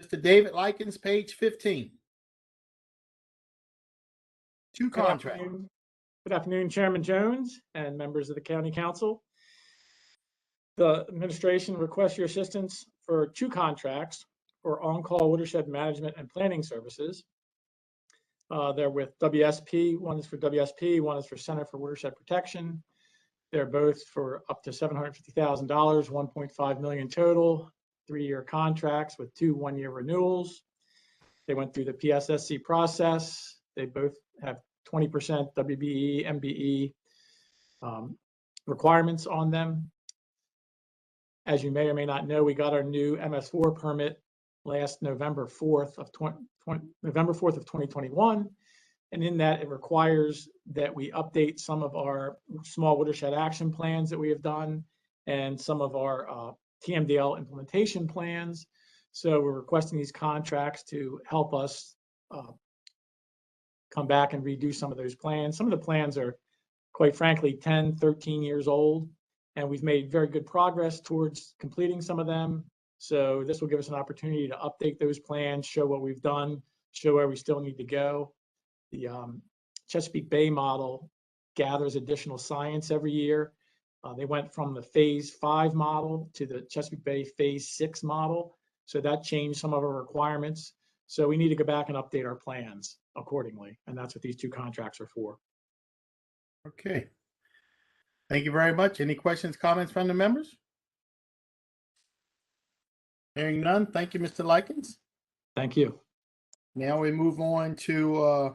Mr. David Likens, page 15. Two contracts. Good afternoon, Chairman Jones and members of the County Council. The administration requests your assistance for two contracts for on-call watershed management and planning services. They're with WSP. One is for WSP, one is for Center for Watershed Protection. They're both for up to $750,000, 1.5 million total, 3-year contracts with 2 one-year renewals. They went through the PSSC process. They both have 20% WBE, MBE requirements on them. As you may or may not know, we got our new MS4 permit last November 4th of 2021. And in that, it requires that we update some of our small watershed action plans that we have done and some of our TMDL implementation plans. So we're requesting these contracts to help us come back and redo some of those plans. Some of the plans are, quite frankly, 10, 13 years old, and we've made very good progress towards completing some of them. So this will give us an opportunity to update those plans, show what we've done, show where we still need to go. The Chesapeake Bay model gathers additional science every year. They went from the phase 5 model to the Chesapeake Bay phase 6 model. So that changed some of our requirements. So we need to go back and update our plans accordingly. And that's what these two contracts are for. Okay. Thank you very much. Any questions, comments from the members? Hearing none. Thank you, Mr. Likens. Thank you. Now we move on to,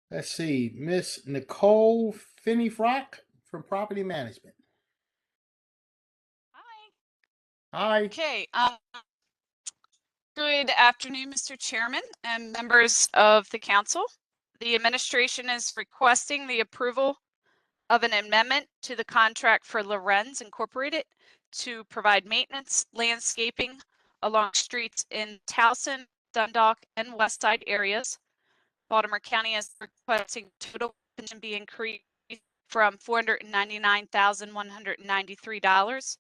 let's see, Miss Nicole Finney-Frock from Property Management. Hi. Hi. Okay. Good afternoon, Mr. Chairman and members of the council. The administration is requesting the approval of an amendment to the contract for Lorenz Incorporated to provide maintenance, landscaping along streets in Towson, Dundalk, and West Side areas. Baltimore County is requesting total pension be increased from $499,193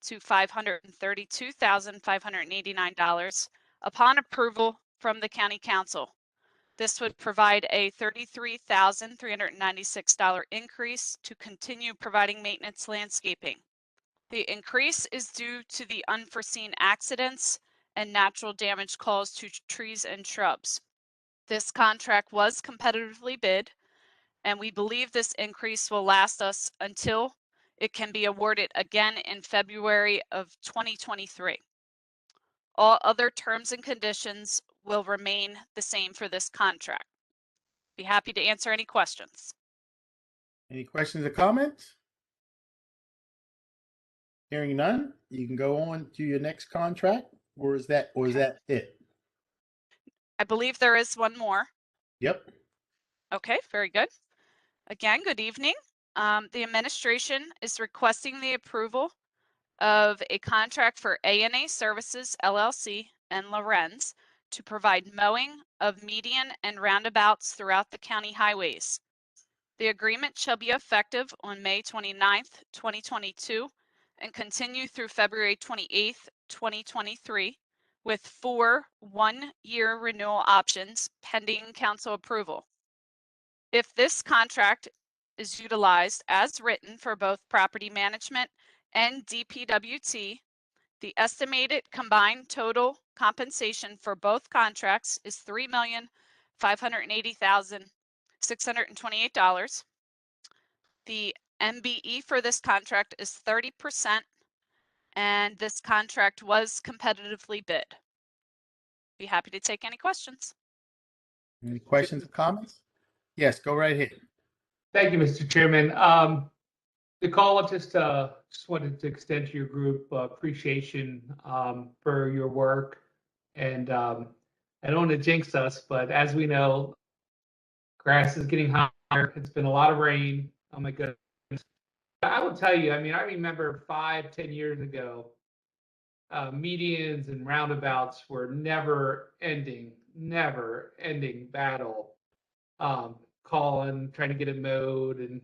to $532,589 upon approval from the County Council. This would provide a $33,396 increase to continue providing maintenance landscaping. The increase is due to the unforeseen accidents and natural damage caused to trees and shrubs. This contract was competitively bid, and we believe this increase will last us until it can be awarded again in February of 2023. All other terms and conditions will remain the same for this contract. Be happy to answer any questions. Any questions or comments? Hearing none, you can go on to your next contract, or is that it? I believe there is one more. Yep. Okay, very good. Again, good evening. The administration is requesting the approval of a contract for A&A Services LLC and Lorenz to provide mowing of median and roundabouts throughout the county highways. The agreement shall be effective on May 29th, 2022 and continue through February 28th, 2023 with 4 one-year renewal options pending council approval. If this contract is utilized as written for both property management and DPWT, the estimated combined total compensation for both contracts is $3,580,628. The MBE for this contract is 30%, and this contract was competitively bid. Be happy to take any questions. Any questions or comments? Yes, go right ahead. Thank you, Mr. Chairman. Nicole, I just wanted to extend to your group appreciation for your work. And I don't want to jinx us, but as we know, grass is getting higher. It's been a lot of rain. Oh my goodness. I will tell you, I mean, I remember 5-10 years ago, medians and roundabouts were never ending battle. Calling, trying to get it mowed, and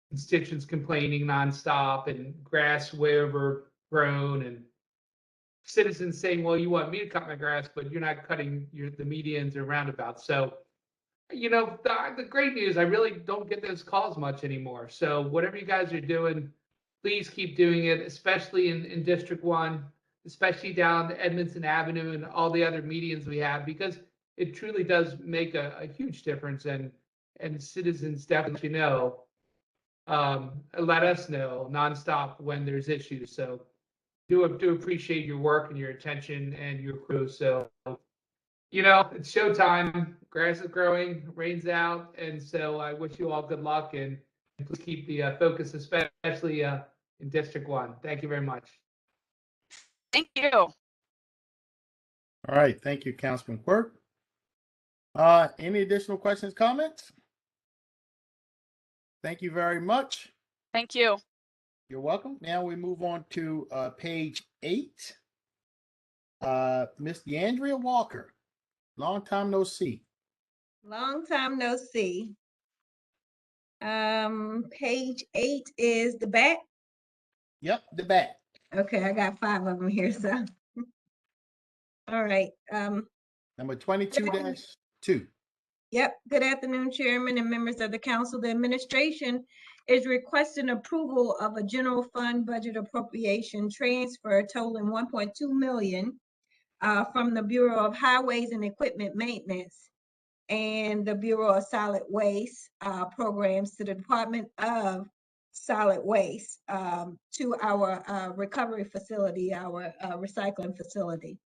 constituents complaining nonstop, and grass way overgrown. And citizens saying, well, you want me to cut my grass, but you're not cutting the medians or roundabouts. So, the great news, I really don't get those calls much anymore. So whatever you guys are doing, please keep doing it, especially in District 1, especially down Edmondson Avenue and all the other medians we have, because it truly does make a huge difference. And citizens definitely let us know nonstop when there's issues. So do appreciate your work and your attention and your crew. So, it's showtime. Grass is growing, rain's out, and so I wish you all good luck and please keep the focus, especially in District 1. Thank you very much. Thank you. All right, thank you, Councilman Quirk. Any additional questions, comments? Thank you very much. Thank you. You're welcome. Now we move on to page 8. Miss DeAndrea Walker, long time no see. Long time no see. Page 8 is the back. Yep, the back. Okay, I got 5 of them here, so. All right, Number 22-2. yep. Good afternoon, Chairman and members of the council. The administration is requesting approval of a general fund budget appropriation transfer totaling 1.2 million from the Bureau of Highways and Equipment Maintenance and the Bureau of Solid Waste programs to the Department of Solid Waste to our recovery facility, our recycling facility.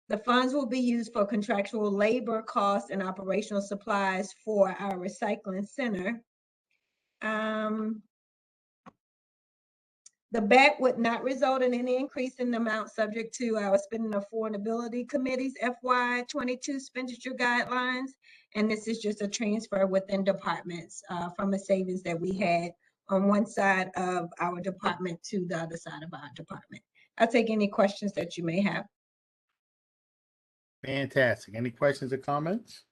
The funds will be used for contractual labor costs and operational supplies for our recycling center. The BAT would not result in any increase in the amount subject to our spending affordability committee's FY22 expenditure guidelines. And this is just a transfer within departments from a savings that we had on one side of our department to the other side of our department. I'll take any questions that you may have. Fantastic. Any questions or comments?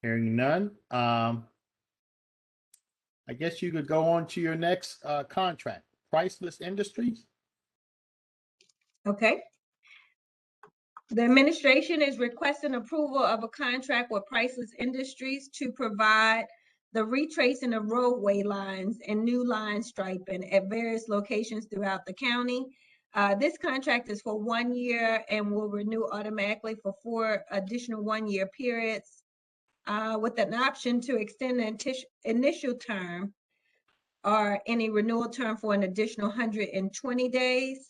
Hearing none. I guess you could go on to your next contract, Priceless Industries. Okay. The administration is requesting approval of a contract with Priceless Industries to provide the retracing of roadway lines and new line striping at various locations throughout the county. This contract is for 1 year and will renew automatically for 4 additional 1-year periods with an option to extend the initial term or any renewal term for an additional 120 days.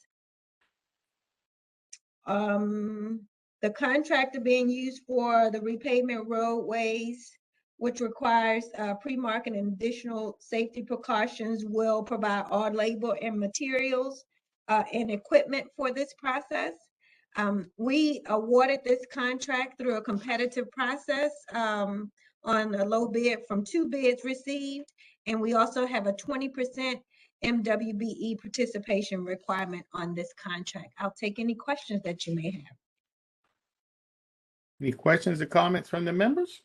The contractor being used for the repavement roadways, which requires pre-market and additional safety precautions, will provide all labor and materials and equipment for this process. We awarded this contract through a competitive process on a low bid from 2 bids received, and we also have a 20% MWBE participation requirement on this contract. I'll take any questions that you may have. Any questions or comments from the members?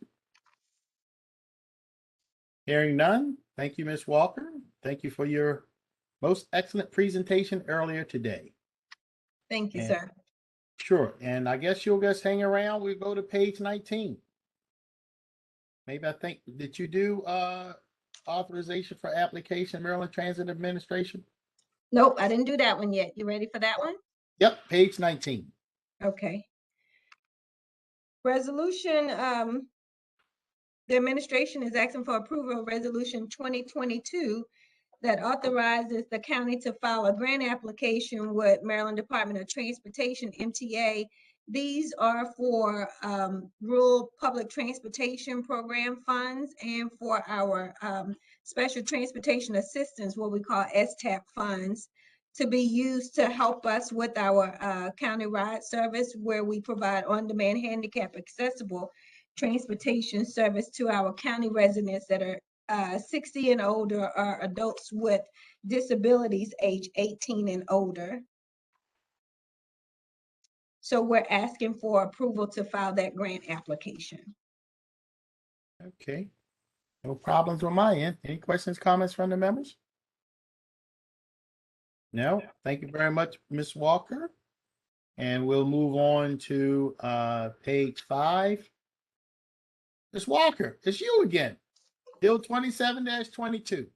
Hearing none. Thank you, Ms. Walker. Thank you for your most excellent presentation earlier today. Thank you, And- sir. Sure. And I guess you'll just hang around. We'll go to page 19. Maybe did you do authorization for application, Maryland Transit Administration? Nope, I didn't do that one yet. You ready for that one? Yep, page 19. Okay. Resolution, the administration is asking for approval of resolution 2022 that authorizes the county to file a grant application with Maryland Department of Transportation, MTA. These are for rural public transportation program funds and for our special transportation assistance, what we call STAP funds, to be used to help us with our county ride service, where we provide on-demand handicap accessible transportation service to our county residents that are 60 and older, or adults with disabilities age 18 and older. So we're asking for approval to file that grant application. Okay. No problems on my end. Any questions, comments from the members? No, thank you very much, Ms. Walker. And we'll move on to page 5. Ms. Walker, it's you again. Bill 27-22.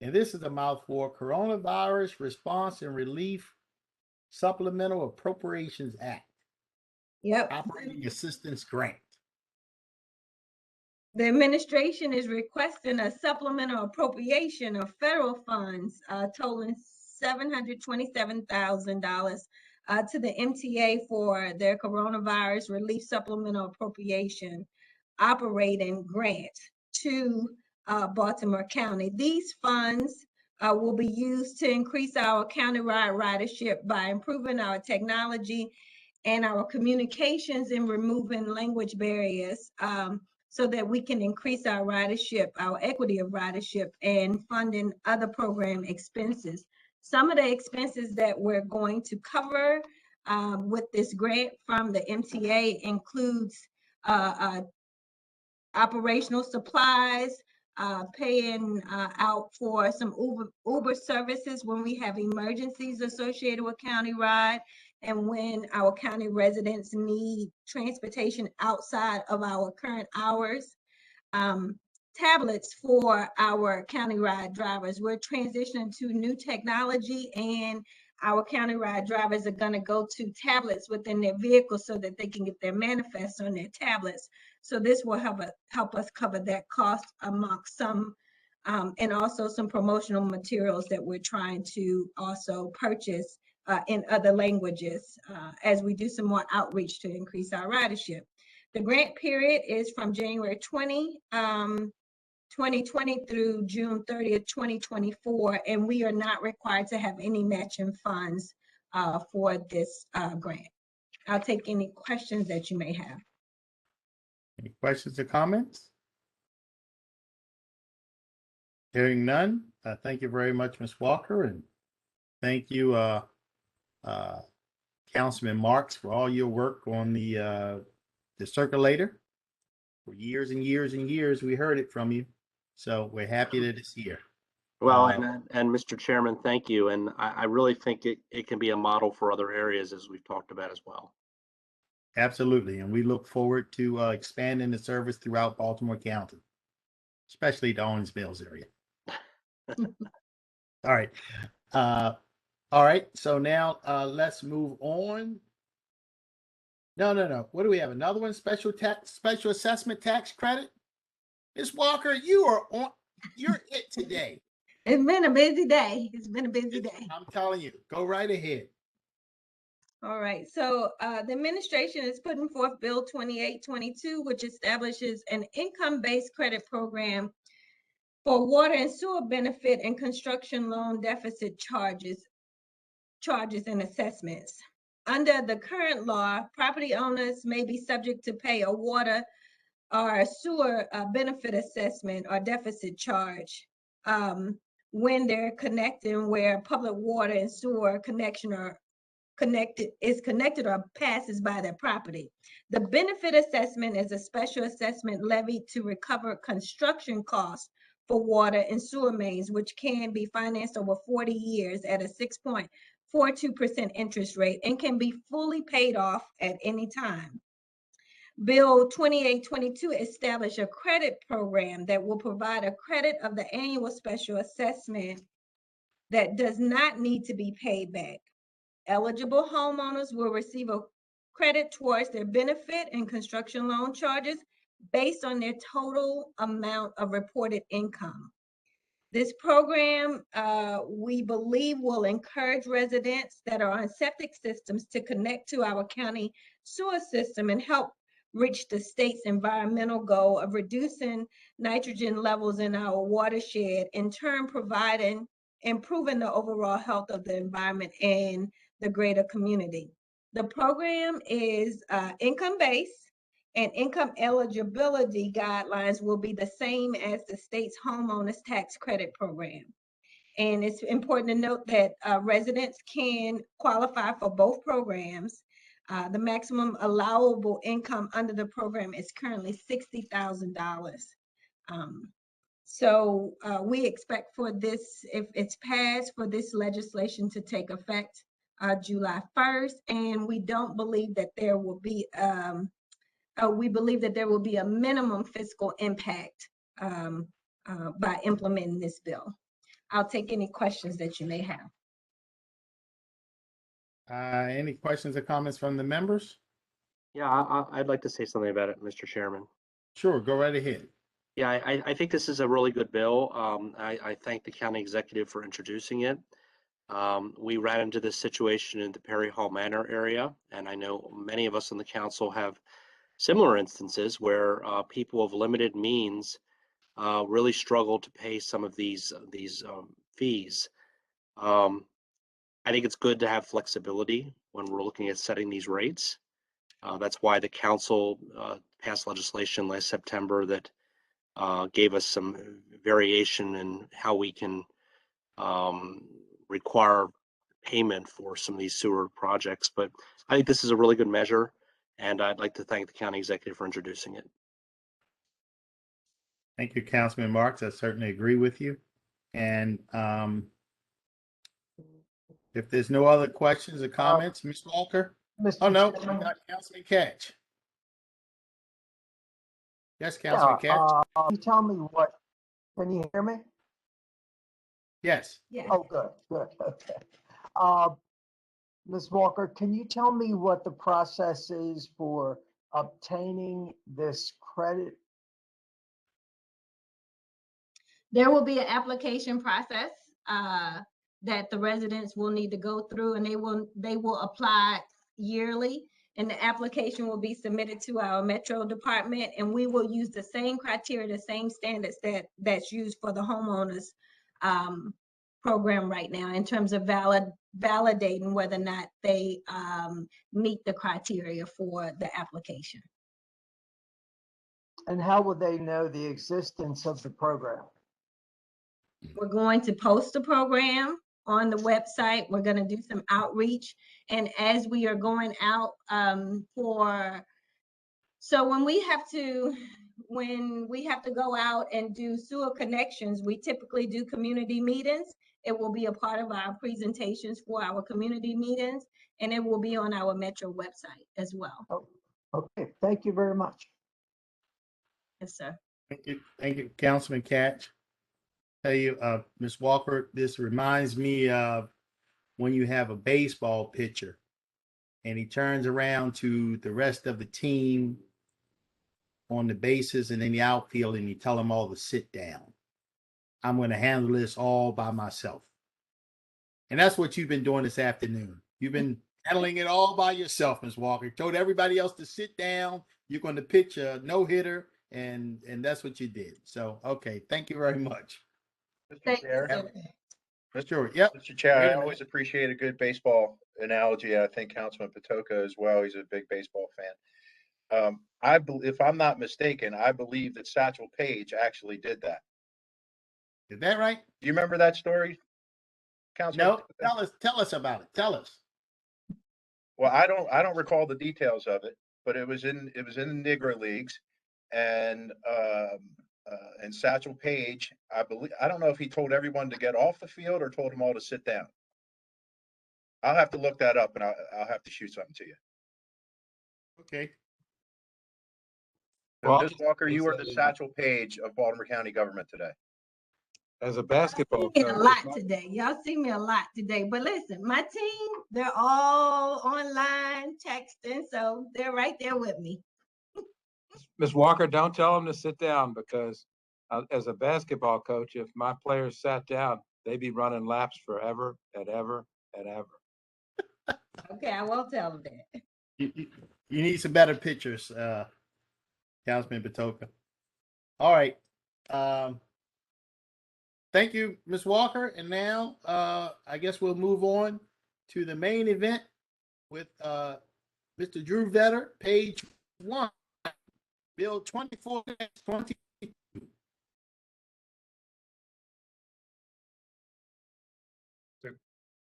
And this is a mouthful: Coronavirus Response and Relief Supplemental Appropriations Act, Yep. Operating Assistance Grant. The administration is requesting a supplemental appropriation of federal funds totaling $727,000 to the MTA for their coronavirus relief supplemental appropriation operating grant to Baltimore County. These funds will be used to increase our countywide ridership by improving our technology and our communications and removing language barriers, so that we can increase our ridership, our equity of ridership, and funding other program expenses. Some of the expenses that we're going to cover with this grant from the MTA includes operational supplies, paying out for some Uber services when we have emergencies associated with countywide, and when our county residents need transportation outside of our current hours. Tablets for our countywide drivers. We're transitioning to new technology, and our countywide drivers are going to go to tablets within their vehicles so that they can get their manifests on their tablets. So this will help us cover that cost amongst some, and also some promotional materials that we're trying to also purchase in other languages as we do some more outreach to increase our ridership. The grant period is from January 2020 through June 30th, 2024, and we are not required to have any matching funds for this grant. I'll take any questions that you may have. Any questions or comments? Hearing none, thank you very much, Ms. Walker, and thank you, Councilman Marks, for all your work on the circulator. For years and years and years, we heard it from you, so we're happy that it's here. Well, and Mr. Chairman, thank you. And I really think it can be a model for other areas, as we've talked about as well. Absolutely, and we look forward to expanding the service throughout Baltimore County, especially the Owens Mills area. All right. All right, so now let's move on. No. What do we have? Another one? Special assessment tax credit? Ms. Walker, you're it today. It's been a busy day. It's been a busy day. I'm telling you, go right ahead. All right, so the administration is putting forth Bill 2822, which establishes an income-based credit program for water and sewer benefit and construction loan deficit charges and assessments. Under the current law, property owners may be subject to pay a water or a sewer benefit assessment or deficit charge when they're connecting where public water and sewer connection or connected or passes by their property. The benefit assessment is a special assessment levied to recover construction costs for water and sewer mains, which can be financed over 40 years at a 6.42% interest rate and can be fully paid off at any time. Bill 2822 established a credit program that will provide a credit of the annual special assessment that does not need to be paid back. Eligible homeowners will receive a credit towards their benefit and construction loan charges based on their total amount of reported income. This program, we believe, will encourage residents that are on septic systems to connect to our county sewer system and help reach the state's environmental goal of reducing nitrogen levels in our watershed, in turn improving the overall health of the environment and the greater community. The program is income-based, and income eligibility guidelines will be the same as the state's homeowners tax credit program. And it's important to note that residents can qualify for both programs. The maximum allowable income under the program is currently $60,000. So we expect for this, if it's passed, for this legislation to take effect July 1st. And we don't believe that there will be, we believe that there will be a minimum fiscal impact by implementing this bill. I'll take any questions that you may have. Any questions or comments from the members? Yeah, I'd like to say something about it, Mr. Chairman. Sure, go right ahead. Yeah, I think this is a really good bill. I thank the county executive for introducing it. We ran into this situation in the Perry Hall Manor area, and I know many of us on the council have similar instances where people of limited means really struggle to pay some of these fees. I think it's good to have flexibility when we're looking at setting these rates. That's why the council passed legislation last September that gave us some variation in how we can require payment for some of these sewer projects. But I think this is a really good measure, and I'd like to thank the county executive for introducing it. Thank you, Councilman Marks. I certainly agree with you. And if there's no other questions or comments, Ms. Walker? Oh, no, we got Councilman Catch. Yes, Councilman Catch? Can you tell me what, can you hear me? Yes. Yes. Oh, good, okay. Ms. Walker, can you tell me what the process is for obtaining this credit? There will be an application process that the residents will need to go through, and they will apply yearly. And the application will be submitted to our Metro department, and we will use the same criteria, the same standards that's used for the homeowners program right now in terms of validating whether or not they meet the criteria for the application. And how will they know the existence of the program? We're going to post the program on the website. We're going to do some outreach. And as we are going out so when we have to go out and do sewer connections, we typically do community meetings. It will be a part of our presentations for our community meetings, and it will be on our Metro website as well. Oh, okay, thank you very much. Yes, sir. Thank you, Councilman Catch. Tell you, Ms. Walker, this reminds me of when you have a baseball pitcher and he turns around to the rest of the team on the bases and in the outfield and you tell them all to sit down. I'm going to handle this all by myself. And that's what you've been doing this afternoon. You've been handling it all by yourself, Ms. Walker. You told everybody else to sit down. You're going to pitch a no-hitter, and that's what you did. So, okay, thank you very much. Mr. Thank you, Chair, sir. Sure. Yep. Mr. Chair, Wait a I minute. always appreciate a good baseball analogy. I think Councilman Patoka as well. He's a big baseball fan. If I'm not mistaken, I believe that Satchel Paige actually did that. Is that right? Do you remember that story, Councilman? No. Tell us about it. Tell us. Well, I don't recall the details of it, but it was in the Negro Leagues, and Satchel Paige, I don't know if he told everyone to get off the field or told them all to sit down. I'll have to look that up, and I'll have to shoot something to you. Okay. So, Ms. Walker, you are the Satchel Paige of Baltimore County government today. As a basketball See me a coach, lot today. Y'all see me a lot today. But listen, my team, they're all online texting, so they're right there with me. Ms. Walker, don't tell them to sit down because as a basketball coach, if my players sat down, they'd be running laps forever and ever and ever. Okay, I won't tell them that. You need some better pictures, Councilman Patoka. All right. Thank you, Ms. Walker. And now I guess we'll move on to the main event with Mr. Drew Vetter, page 1, Bill 24-20.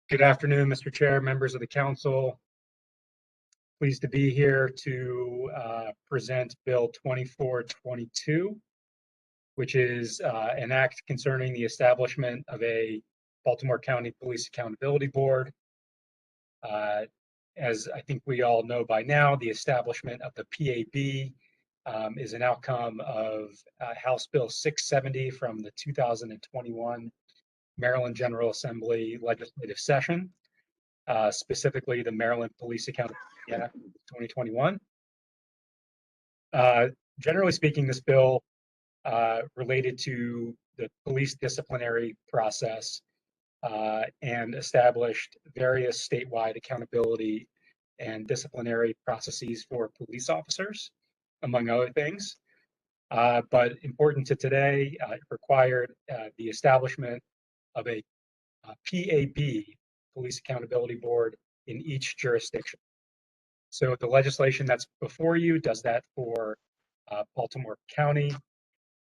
Good afternoon, Mr. Chair, members of the council. Pleased to be here to present Bill 2422. which is an act concerning the establishment of a Baltimore County Police Accountability Board. As I think we all know by now, the establishment of the PAB is an outcome of House Bill 670 from the 2021 Maryland General Assembly legislative session, specifically the Maryland Police Accountability Act of 2021. Generally speaking, this bill related to the police disciplinary process and established various statewide accountability and disciplinary processes for police officers, among other things. But important to today, it required the establishment of a PAB, Police Accountability Board, in each jurisdiction. So the legislation that's before you does that for Baltimore County.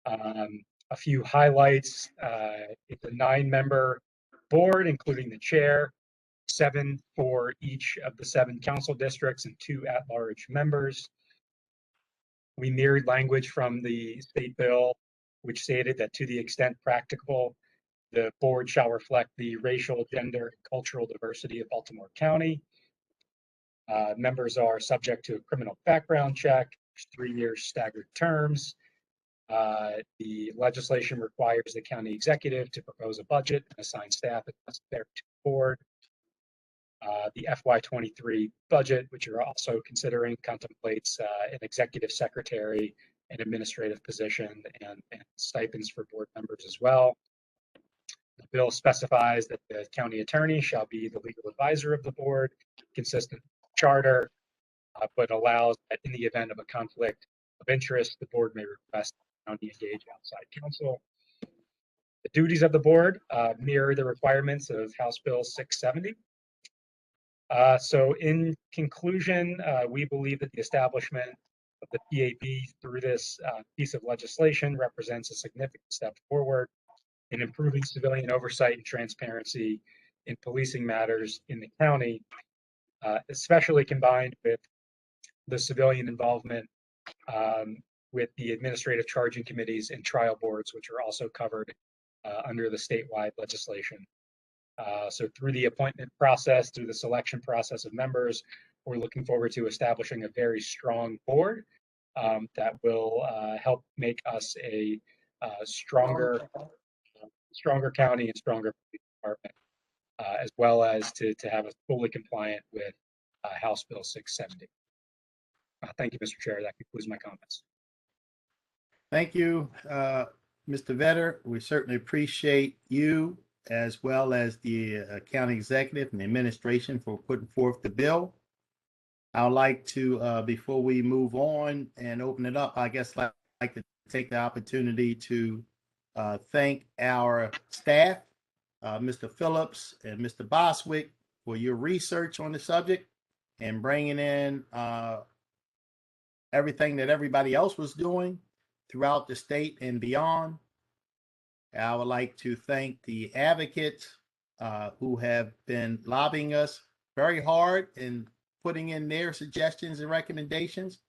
A few highlights, it's a 9-member board, including the chair, 7 for each of the 7 council districts and 2 at-large members. We mirrored language from the state bill, which stated that to the extent practicable, the board shall reflect the racial, gender, and cultural diversity of Baltimore County. Members are subject to a criminal background check, 3 years staggered terms. The legislation requires the county executive to propose a budget and assign staff as necessary to the board. The FY23 budget, which you're also considering, contemplates an executive secretary, an administrative position, and stipends for board members as well. The bill specifies that the county attorney shall be the legal advisor of the board, consistent with the charter, but allows that in the event of a conflict of interest, the board may request the county engage outside counsel. The duties of the board mirror the requirements of House Bill 670. So in conclusion, we believe that the establishment of the PAB through this piece of legislation represents a significant step forward in improving civilian oversight and transparency in policing matters in the county, especially combined with the civilian involvement with the administrative charging committees and trial boards, which are also covered under the statewide legislation. So through the appointment process, through the selection process of members, we're looking forward to establishing a very strong board that will help make us a stronger county and stronger police department, as well as to have us fully compliant with House Bill 670. Thank you, Mr. Chair. That concludes my comments. Thank you, Mr. Vetter. We certainly appreciate you as well as the county executive and the administration for putting forth the bill. I would like to, before we move on and open it up, I guess I'd like to take the opportunity to thank our staff, Mr. Phillips and Mr. Boswick, for your research on the subject and bringing in everything that everybody else was doing throughout the state and beyond. I would like to thank the advocates who have been lobbying us very hard in putting in their suggestions and recommendations.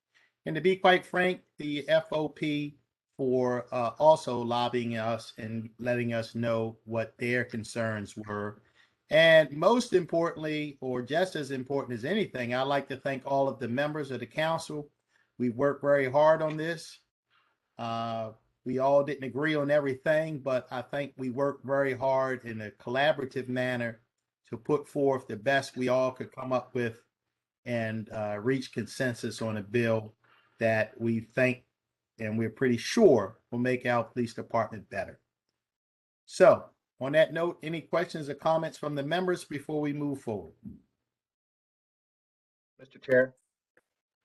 And to be quite frank, the FOP for also lobbying us and letting us know what their concerns were. And most importantly, or just as important as anything, I'd like to thank all of the members of the council. We worked very hard on this. We all didn't agree on everything, but I think we worked very hard in a collaborative manner to put forth the best we all could come up with and reach consensus on a bill that we think and we're pretty sure will make our police department better. So on that note, any questions or comments from the members before we move forward? Mr. Chair.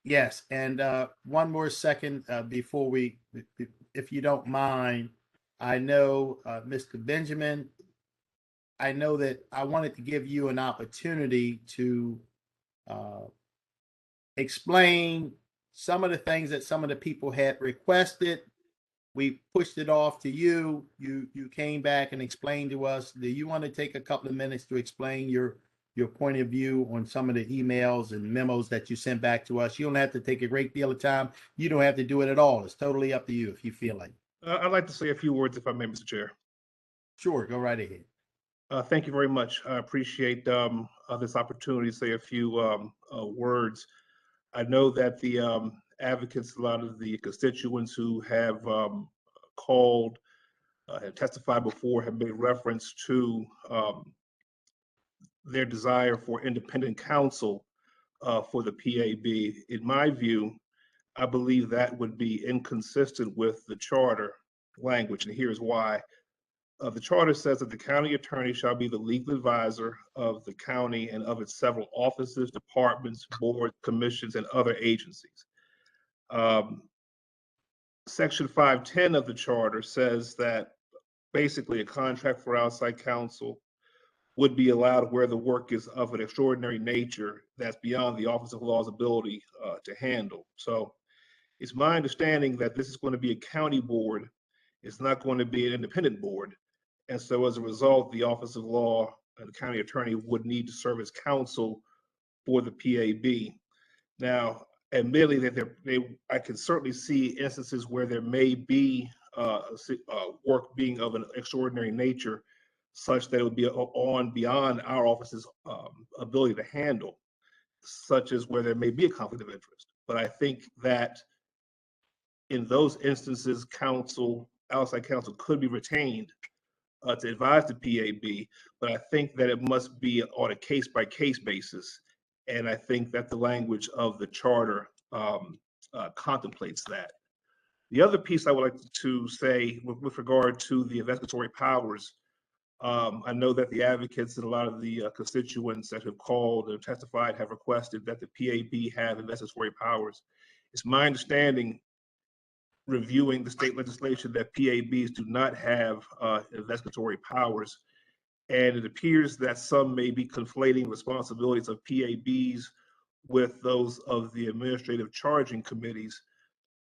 Yes, and one more second before we, if you don't mind, I know, Mr. Benjamin, I know that I wanted to give you an opportunity to explain some of the things that some of the people had requested. We pushed it off to you. You came back and explained to us. Do you want to take a couple of minutes to explain your point of view on some of the emails and memos that you sent back to us? You don't have to take a great deal of time. You don't have to do it at all. It's totally up to you if you feel like. I'd like to say a few words, if I may, Mr. Chair. Sure, go right ahead. Thank you very much. I appreciate this opportunity to say a few words. I know that the advocates, a lot of the constituents who have called and testified before have made reference to their desire for independent counsel for the PAB. In my view, I believe that would be inconsistent with the charter language, and here's why. The charter says that the county attorney shall be the legal advisor of the county and of its several offices, departments, boards, commissions, and other agencies. Section 510 of the charter says that basically a contract for outside counsel would be allowed where the work is of an extraordinary nature that's beyond the Office of Law's ability to handle. So it's my understanding that this is going to be a county board. It's not going to be an independent board. And so as a result, the Office of Law and the county attorney would need to serve as counsel for the PAB. Now, admittedly, that I can certainly see instances where there may be work being of an extraordinary nature, such that it would be on beyond our office's ability to handle, such as where there may be a conflict of interest. But I think that in those instances, outside counsel could be retained to advise the PAB, but I think that it must be on a case-by-case basis. And I think that the language of the charter contemplates that. The other piece I would like to say with regard to the investigatory powers, I know that the advocates and a lot of the constituents that have called and testified have requested that the PAB have investigatory powers. It's my understanding, reviewing the state legislation, that PABs do not have investigatory powers. And it appears that some may be conflating responsibilities of PABs with those of the administrative charging committees.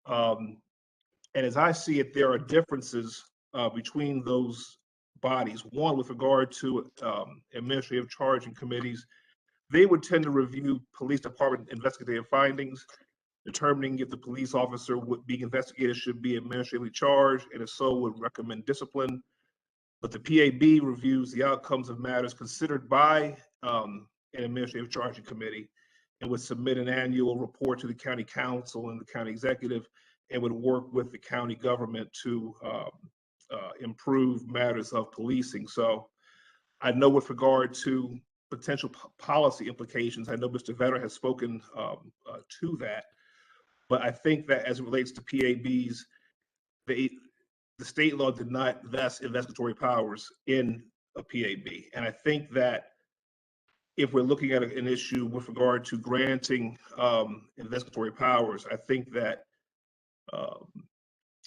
And as I see it, there are differences between those bodies. One, with regard to administrative charging committees, they would tend to review police department investigative findings, determining if the police officer being investigated should be administratively charged, and if so, would recommend discipline. But the PAB reviews the outcomes of matters considered by an administrative charging committee and would submit an annual report to the county council and the county executive, and would work with the county government to improve matters of policing. So I know with regard to potential policy implications, I know Mr. Vetter has spoken to that, but I think that as it relates to PABs, the state law did not vest investigatory powers in a PAB. And I think that if we're looking at an issue with regard to granting investigatory powers, I think that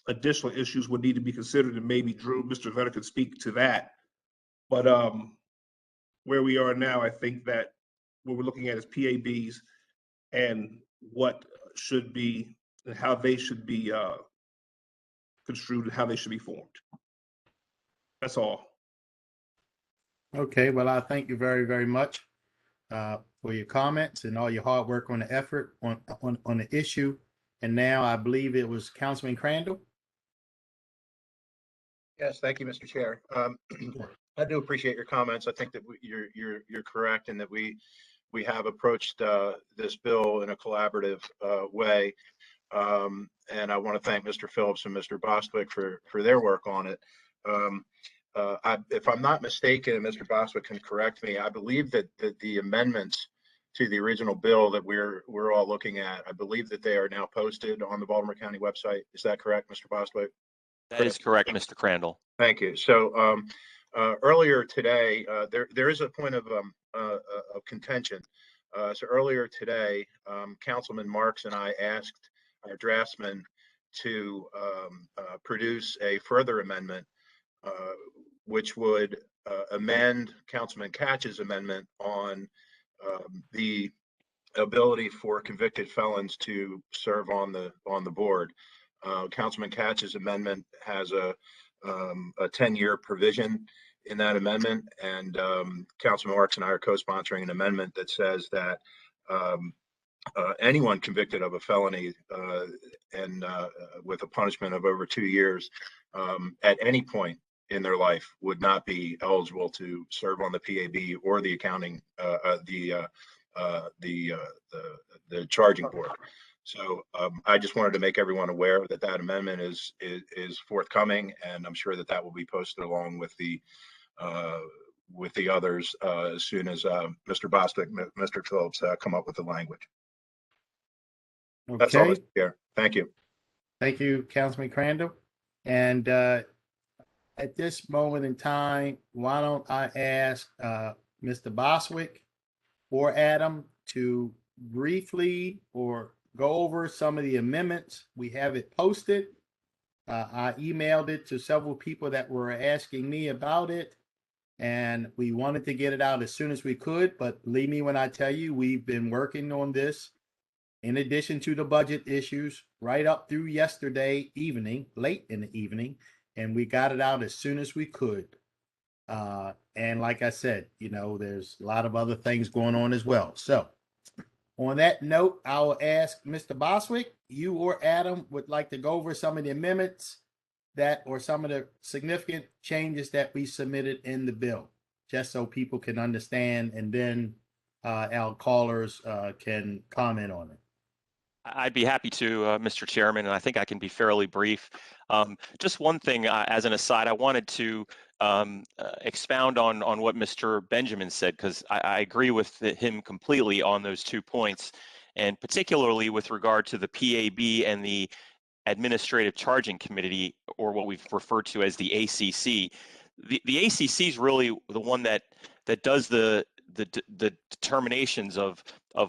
additional issues would need to be considered, and maybe Mr. Vetter could speak to that. But where we are now, I think that what we're looking at is PABs and what should be and how they should be construed and how they should be formed. That's all. Okay, well, I thank you very, very much for your comments and all your hard work on the effort on the issue. And now I believe it was Councilman Crandall. Yes, thank you, Mr. Chair. I do appreciate your comments. I think that you're correct in that we have approached this bill in a collaborative way. And I want to thank Mr. Phillips and Mr. Bostwick for their work on it. If I'm not mistaken, and Mr. Bostwick can correct me, I believe that the amendments to the original bill that we're all looking at, I believe that they are now posted on the Baltimore County website. Is that correct, Mr. Bostwick? That is correct, Mr. Crandall. Thank you. So earlier today, there is a point of contention. So earlier today, Councilman Marks and I asked our draftsman to produce a further amendment, which would amend Councilman Catch's amendment on the ability for convicted felons to serve on the board. Councilman Catch's amendment has a 10-year provision in that amendment, and Councilman Marks and I are co-sponsoring an amendment that says that anyone convicted of a felony and with a punishment of over 2 years at any point in their life would not be eligible to serve on the PAB or the accounting, the charging board. So I just wanted to make everyone aware that that amendment is forthcoming, and I'm sure that that will be posted along with the others as soon as Mr. Bostwick, Mr. Phillips come up with the language. That's all, Okay, Mr. Chair. Thank you. thank you, Councilman Crandall. And at this moment in time, why don't I ask Mr. Bostwick or Adam to briefly or go over some of the amendments. We have it posted. I emailed it to several people that were asking me about it, and we wanted to get it out as soon as we could. But believe me when I tell you, we've been working on this in addition to the budget issues right up through yesterday evening, late in the evening, and we got it out as soon as we could. And like I said, you know, there's a lot of other things going on as well. So on that note, I will ask Mr. Bostwick, you or Adam would like to go over some of the amendments that, or some of the significant changes that we submitted in the bill, just so people can understand, and then our callers can comment on it. I'd be happy to, Mr. Chairman, and I think I can be fairly brief. Just one thing, as an aside, I wanted to expound on what Mr. Benjamin said, because I agree with him completely on those 2 points, and particularly with regard to the PAB and the Administrative Charging Committee, or what we've referred to as the ACC. The ACC is really the one that does the determinations of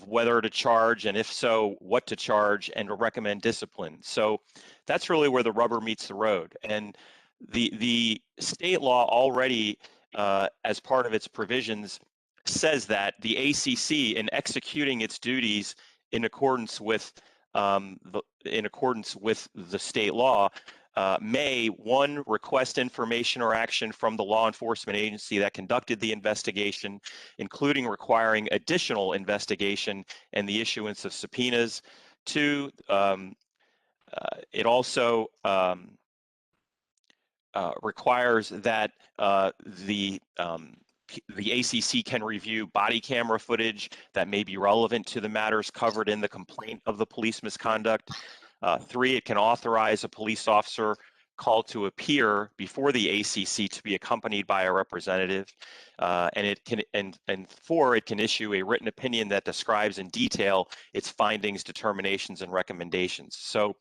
whether to charge, and if so, what to charge, and to recommend discipline. So that's really where the rubber meets the road. And the state law already, as part of its provisions, says that the ACC, in executing its duties in accordance with the state law, may, one, request information or action from the law enforcement agency that conducted the investigation, including requiring additional investigation and the issuance of subpoenas. Two, it also requires that the ACC can review body camera footage that may be relevant to the matters covered in the complaint of the police misconduct. Three, it can authorize a police officer called to appear before the ACC to be accompanied by a representative. And four, it can issue a written opinion that describes in detail its findings, determinations, and recommendations. So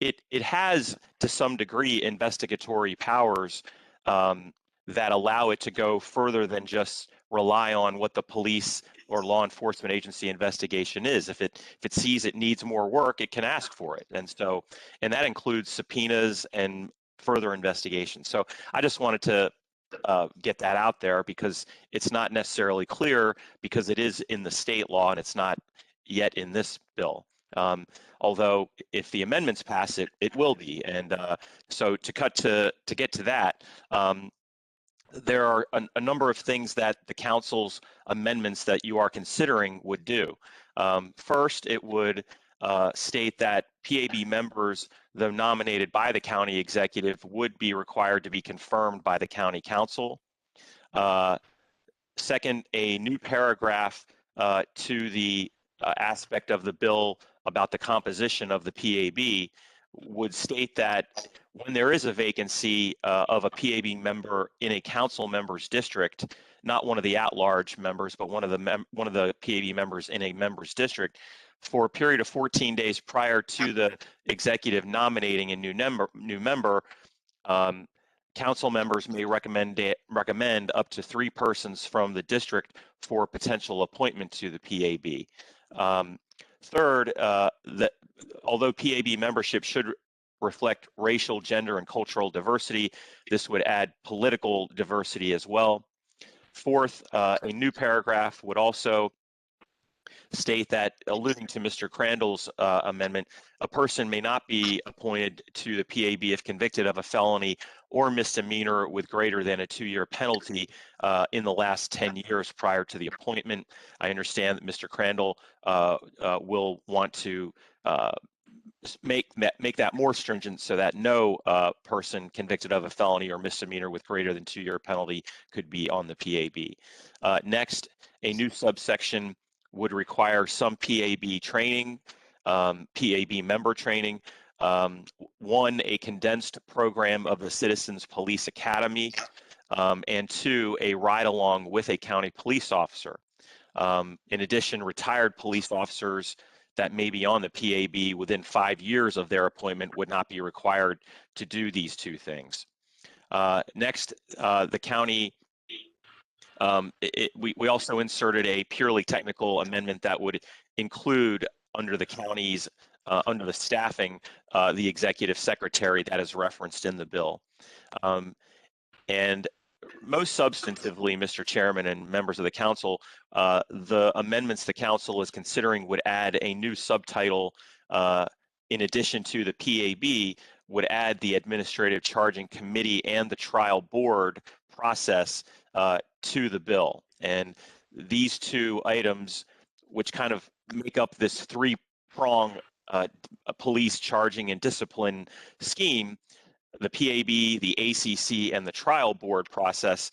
it has, to some degree, investigatory powers that allow it to go further than just rely on what the police or law enforcement agency investigation is. If it sees it needs more work, it can ask for it. And that includes subpoenas and further investigation. So I just wanted to get that out there, because it's not necessarily clear, because it is in the state law and it's not yet in this bill. Although if the amendments pass it, it will be. And so to get to that, there are a number of things that the council's amendments that you are considering would do. First, it would state that PAB members, though nominated by the county executive, would be required to be confirmed by the county council. Second, a new paragraph to the aspect of the bill about the composition of the PAB would state that when there is a vacancy of a PAB member in a council member's district, not one of the at-large members, but one of the PAB members in a member's district, for a period of 14 days prior to the executive nominating a new member, council members may recommend up to 3 persons from the district for potential appointment to the PAB. Third, that although PAB membership should reflect racial, gender, and cultural diversity, this would add political diversity as well. Fourth, a new paragraph would also state that, alluding to Mr. Crandall's amendment, a person may not be appointed to the PAB if convicted of a felony or misdemeanor with greater than a 2-year penalty in the last 10 years prior to the appointment. I understand that Mr. Crandall will want to make that more stringent so that no person convicted of a felony or misdemeanor with greater than 2-year penalty could be on the PAB. Next, a new subsection would require some PAB training, PAB member training. One, a condensed program of the Citizens Police Academy, and two, a ride along with a county police officer. In addition, retired police officers that may be on the PAB within 5 years of their appointment would not be required to do these two things. Next, the county, we also inserted a purely technical amendment that would include under the county's, under the staffing, the executive secretary that is referenced in the bill. And most substantively, Mr. Chairman and members of the council, the amendments the council is considering would add a new subtitle in addition to the PAB, would add the Administrative Charging Committee and the Trial Board process to the bill. And these two items, which kind of make up this three-prong police charging and discipline scheme, the PAB, the ACC, and the trial board process,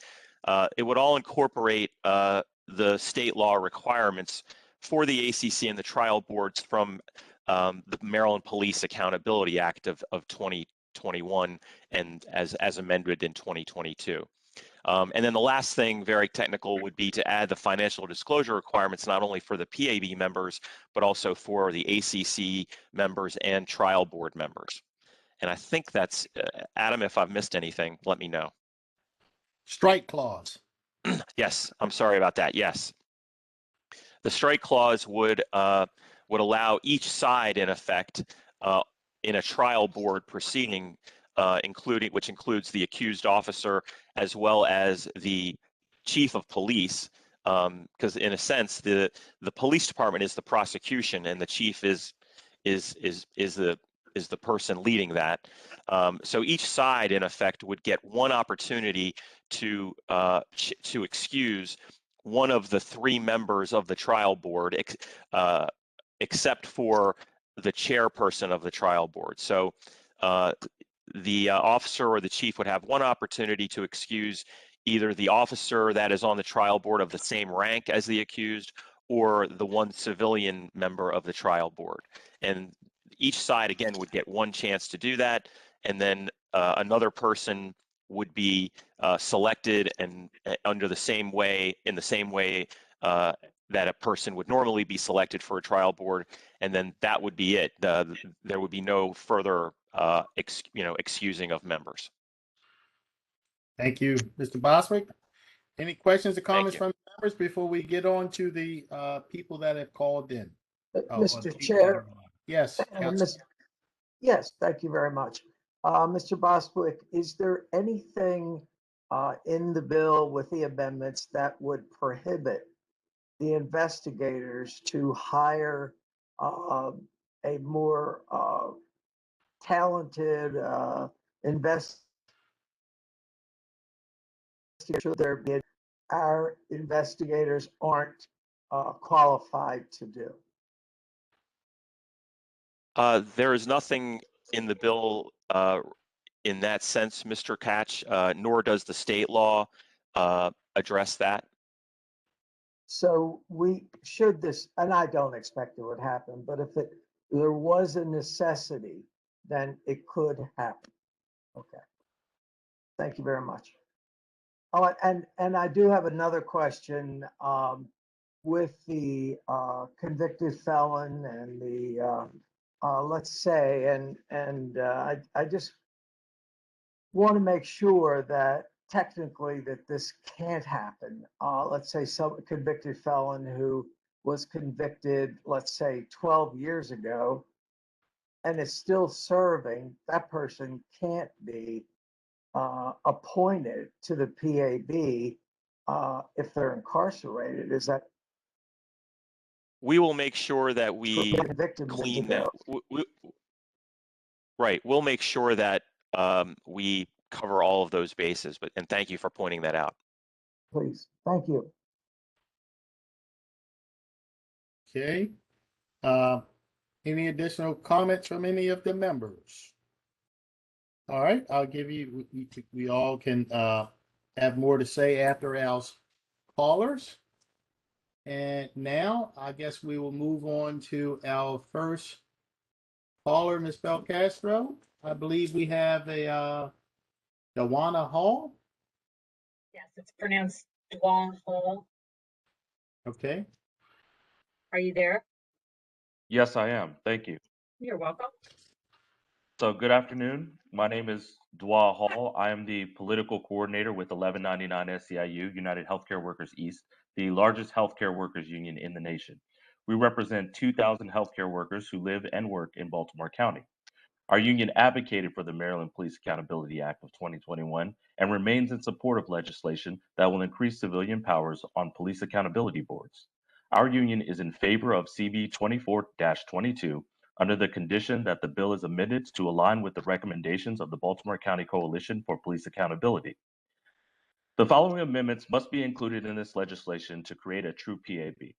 it would all incorporate the state law requirements for the ACC and the trial boards from the Maryland Police Accountability Act of 2021 and as amended in 2022. And then the last thing, very technical, would be to add the financial disclosure requirements not only for the PAB members, but also for the ACC members and trial board members. And I think that's, Adam, if I've missed anything, let me know. Strike clause. Yes, I'm sorry about that. Yes. The strike clause would allow each side, in effect, in a trial board proceeding, which includes the accused officer as well as the chief of police, because in a sense, the police department is the prosecution and the chief is the person leading that. So each side, in effect, would get one opportunity to excuse one of the three members of the trial board, except for the chairperson of the trial board. So the officer or the chief would have one opportunity to excuse either the officer that is on the trial board of the same rank as the accused or the one civilian member of the trial board. And each side, again, would get one chance to do that, and then another person would be selected and in the same way that a person would normally be selected for a trial board, and then that would be it. There would be no further excusing of members. Thank you, Mr. Boswick. Any questions or comments you. from members before we get on to the people that have called in? or the Mr. people that Chair. are- Yes, Councilman. Yes, thank you very much. Mr. Bostwick, is there anything in the bill with the amendments that would prohibit the investigators to hire a more talented investigator? Our investigators aren't qualified to do. There is nothing in the bill in that sense, Mr. Catch, nor does the state law address that. So we should and I don't expect it would happen, but if there was a necessity, then it could happen. Okay. Thank you very much. Oh, and I do have another question with the convicted felon and the let's say, and I just want to make sure that technically that this can't happen. Let's say some convicted felon who was convicted, let's say 12 years ago, and is still serving, that person can't be appointed to the PAB if they're incarcerated. Is that we will make sure that we For the victims of the clean that. bill. Right. We'll make sure that we cover all of those bases. And thank you for pointing that out. Please, thank you. Okay. Any additional comments from any of the members? All right, I'll give you, we all can have more to say after our callers. And now I guess we will move on to our first caller, Ms. Belcastro. I believe we have a Dawana Hall. Yes, it's pronounced Dwan Hall. Okay. Are you there? Yes, I am. Thank you. You're welcome. So good afternoon. My name is Dwa Hall. I am the political coordinator with 1199 SEIU, United Healthcare Workers East, the largest healthcare workers union in the nation. We represent 2,000 healthcare workers who live and work in Baltimore County. Our union advocated for the Maryland Police Accountability Act of 2021 and remains in support of legislation that will increase civilian powers on police accountability boards. Our union is in favor of CB 24-22 under the condition that the bill is amended to align with the recommendations of the Baltimore County Coalition for Police Accountability. The following amendments must be included in this legislation to create a true PAB.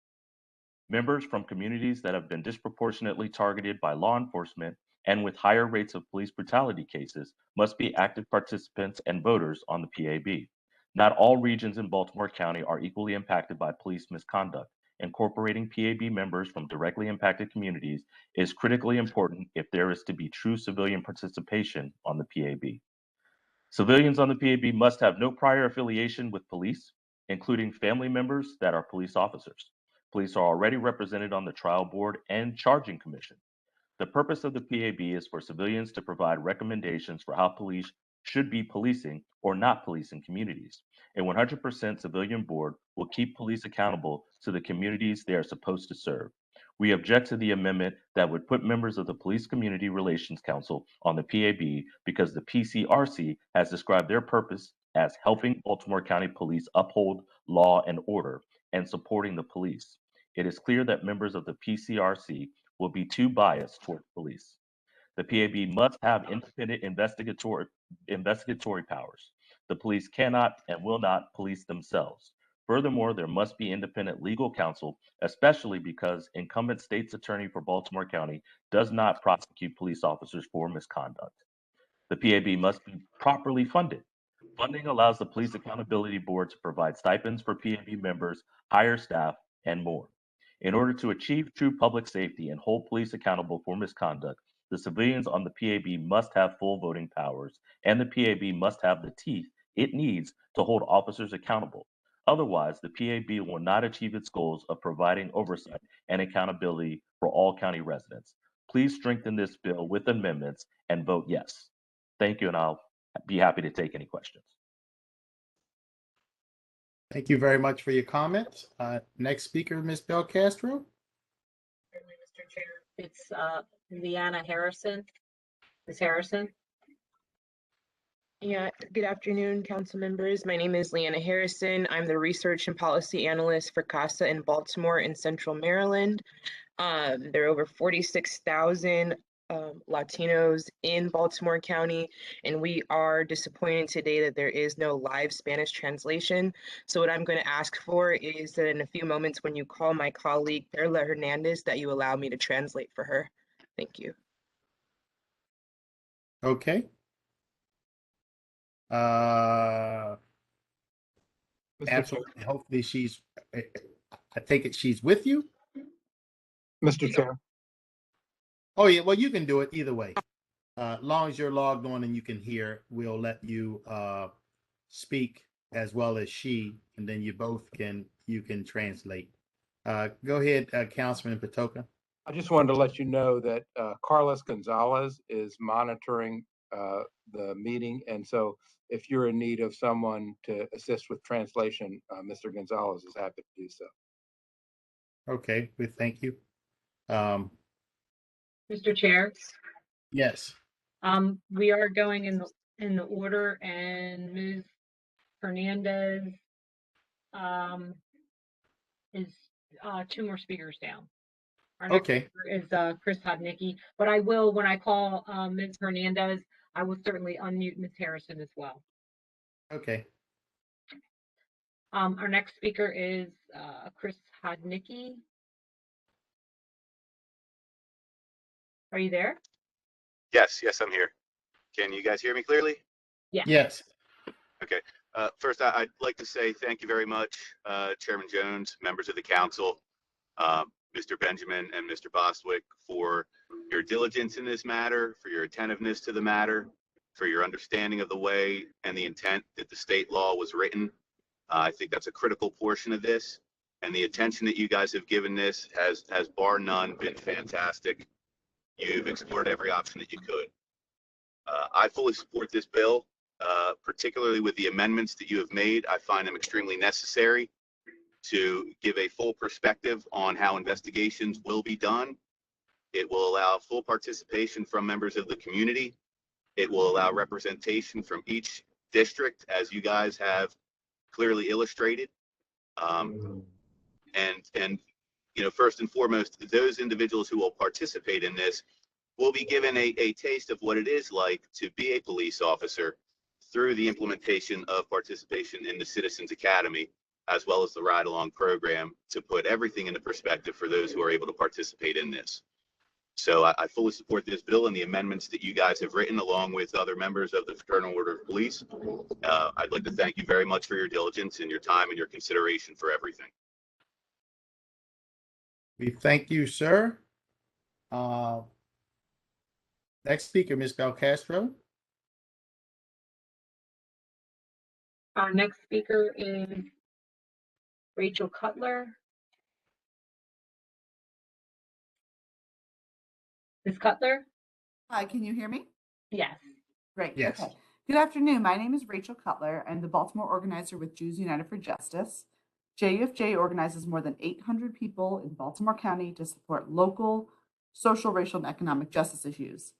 Members from communities that have been disproportionately targeted by law enforcement and with higher rates of police brutality cases must be active participants and voters on the PAB. Not all regions in Baltimore County are equally impacted by police misconduct. Incorporating PAB members from directly impacted communities is critically important if there is to be true civilian participation on the PAB. Civilians on the PAB must have no prior affiliation with police, including family members that are police officers. Police are already represented on the trial board and charging commission. The purpose of the PAB is for civilians to provide recommendations for how police should be policing or not policing communities. A 100% civilian board will keep police accountable to the communities they are supposed to serve. We object to the amendment that would put members of the Police Community Relations Council on the PAB because the PCRC has described their purpose as helping Baltimore County Police uphold law and order and supporting the police. It is clear that members of the PCRC will be too biased toward police. The PAB must have independent investigatory powers. The police cannot and will not police themselves. Furthermore, there must be independent legal counsel, especially because incumbent state's attorney for Baltimore County does not prosecute police officers for misconduct. The PAB must be properly funded. Funding allows the Police Accountability Board to provide stipends for PAB members, hire staff, and more. In order to achieve true public safety and hold police accountable for misconduct, the civilians on the PAB must have full voting powers, and the PAB must have the teeth it needs to hold officers accountable. Otherwise, the PAB will not achieve its goals of providing oversight and accountability for all county residents. Please strengthen this bill with amendments and vote yes. Thank you, and I'll be happy to take any questions. Thank you very much for your comments. Next speaker, Ms. Belcastro. Certainly, Mr. Chair. It's Leanna Harrison. Ms. Harrison? Yeah, good afternoon, council members. My name is Leanna Harrison. I'm the research and policy analyst for CASA in Baltimore and Central Maryland. There are over 46,000 Latinos in Baltimore County, and we are disappointed today that there is no live Spanish translation. So what I'm going to ask for is that in a few moments when you call my colleague, Perla Hernandez, that you allow me to translate for her. Thank you. Okay. Absolutely. Hopefully she's, I take it she's with you? Mr. Chair. Oh, yeah, well, you can do it either way. As long as you're logged on and you can hear, we'll let you speak as well as she, and then you both you can translate. Go ahead, Councilman Patoka. I just wanted to let you know that Carlos Gonzalez is monitoring the meeting. And so if you're in need of someone to assist with translation, Mr. Gonzalez is happy to do so. Okay, we thank you. Mr. Chair? Yes. We are going in the order, and Ms. Hernandez is two more speakers down. Our next Okay, speaker is Chris Hodnicki, but I will, when I call Ms. Hernandez, I will certainly unmute Ms. Harrison as well. okay. Our next speaker is Chris Hodnicki. Are you there? Yes, I'm here. Can you guys hear me clearly? Yes. Yes. Okay. First, I'd like to say thank you very much, Chairman Jones, members of the council, Mr. Benjamin and Mr. Bostwick, for your diligence in this matter, for your attentiveness to the matter, for your understanding of the way and the intent that the state law was written. I think that's a critical portion of this, and the attention that you guys have given this has bar none been fantastic. You've explored every option that you could. I fully support this bill, particularly with the amendments that you have made. I find them extremely necessary to give a full perspective on how investigations will be done. It will allow full participation from members of the community. It will allow representation from each district, as you guys have clearly illustrated. And you know, first and foremost, those individuals who will participate in this will be given a taste of what it is like to be a police officer through the implementation of participation in the Citizens Academy, as well as the Ride Along program, to put everything into perspective for those who are able to participate in this. So I fully support this bill and the amendments that you guys have written, along with other members of the Fraternal Order of Police. I'd like to thank you very much for your diligence and your time and your consideration for everything. We thank you, sir. Next speaker, Ms. Belcastro. Our next speaker is Rachel Cutler. Ms. Cutler? Hi, can you hear me? Yes. Great. Yes. Okay. Good afternoon. My name is Rachel Cutler. I'm the Baltimore organizer with Jews United for Justice. JUFJ organizes more than 800 people in Baltimore County to support local, social, racial, and economic justice issues.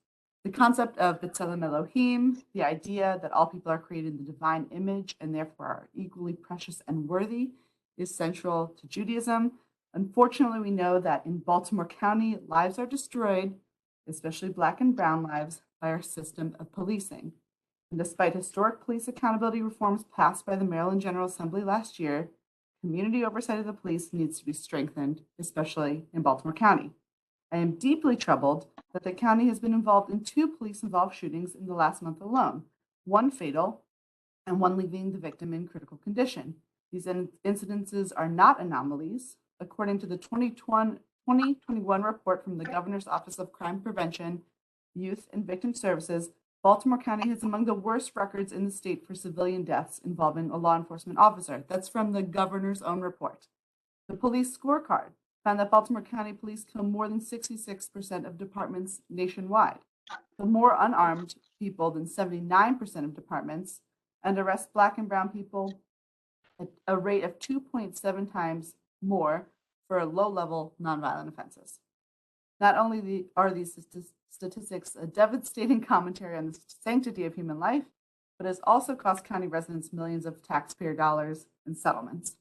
The concept of B'Tselem Elohim, the idea that all people are created in the divine image and therefore are equally precious and worthy, is central to Judaism. Unfortunately, we know that in Baltimore County, lives are destroyed, especially Black and Brown lives, by our system of policing. And despite historic police accountability reforms passed by the Maryland General Assembly last year, community oversight of the police needs to be strengthened, especially in Baltimore County. I am deeply troubled that the county has been involved in 2 police-involved shootings in the last month alone, one fatal and one leaving the victim in critical condition. These incidences are not anomalies. According to the 2021 report from the Governor's Office of Crime Prevention, Youth and Victim Services, Baltimore County has among the worst records in the state for civilian deaths involving a law enforcement officer. That's from the governor's own report. The police scorecard found that Baltimore County police kill more than 66% of departments nationwide, kill more unarmed people than 79% of departments, and arrest Black and Brown people at a rate of 2.7 times more for low-level nonviolent offenses. Not only are these statistics a devastating commentary on the sanctity of human life, but has also cost county residents millions of taxpayer dollars in settlements.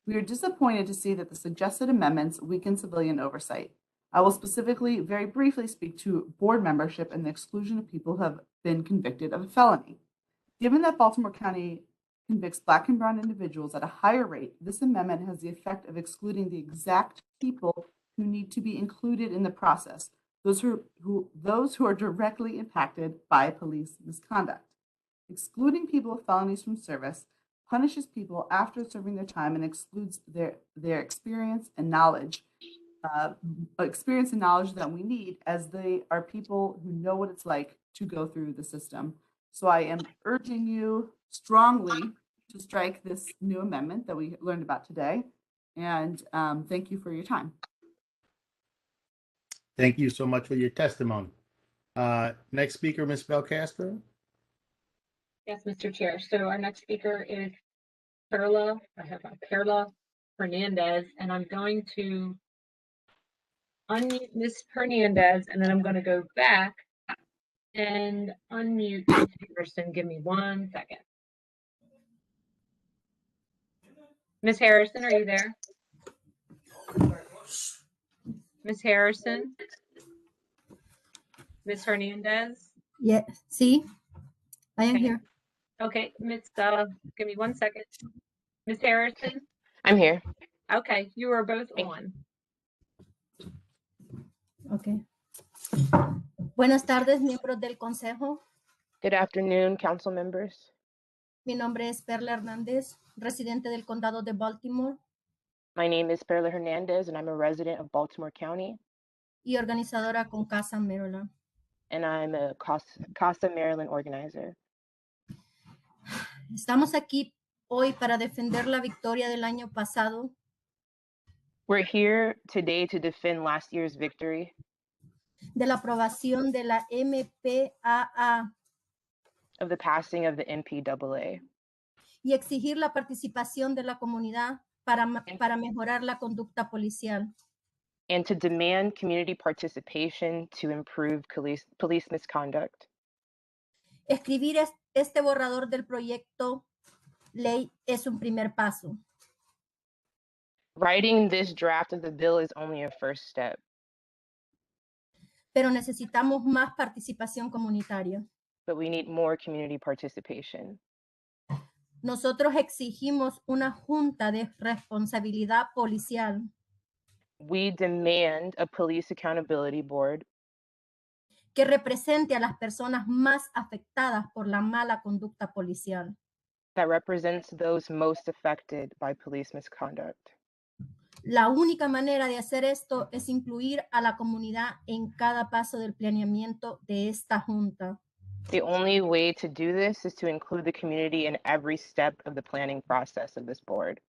We are disappointed to see that the suggested amendments weaken civilian oversight. I will specifically, very briefly, speak to board membership and the exclusion of people who have been convicted of a felony. Given that Baltimore County convicts Black and Brown individuals at a higher rate, this amendment has the effect of excluding the exact people who need to be included in the process, those who are directly impacted by police misconduct. Excluding people with felonies from service punishes people after serving their time and excludes their experience and knowledge that we need, as they are people who know what it's like to go through the system. So I am urging you strongly to strike this new amendment that we learned about today. And thank you for your time. Thank you so much for your testimony. Next speaker, Ms. Belcastro. Yes, Mr. Chair. So our next speaker is Perla Hernandez, and I'm going to unmute Ms. Hernandez, and then I'm going to go back and unmute Ms. Harrison. Give me 1 second. Ms. Harrison, are you there? Ms. Harrison? Ms. Hernandez? Yeah, sí, I am Okay. here. Okay, give me 1 second. Ms. Harrison? I'm here. Okay, you are both on. Okay. Buenas tardes, miembros del consejo. Good afternoon, council members. Mi nombre es Perla Hernández, residente del condado de Baltimore My name is Perla Hernandez, and I'm a resident of Baltimore County, y organizadora con Casa Maryland. and I'm a Casa Maryland organizer. Estamos aquí hoy para defender la victoria del año pasado We're here today to defend last year's victory de la aprobación de la MPAA of the passing of the MPAA y exigir la participación de la comunidad para mejorar la conducta policial. and to demand community participation to improve police misconduct. Escribir este borrador del proyecto ley es un primer paso. Writing this draft of the bill is only a first step, Pero necesitamos más participación comunitaria. but we need more community participation. Nosotros exigimos una junta de responsabilidad policial We demand a police accountability board que represente a las personas más afectadas por la mala conducta policial. that represents those most affected by police misconduct. La única manera de hacer esto es incluir a la comunidad en cada paso del planeamiento de esta junta. The only way to do this is to include the community in every step of the planning process of this board.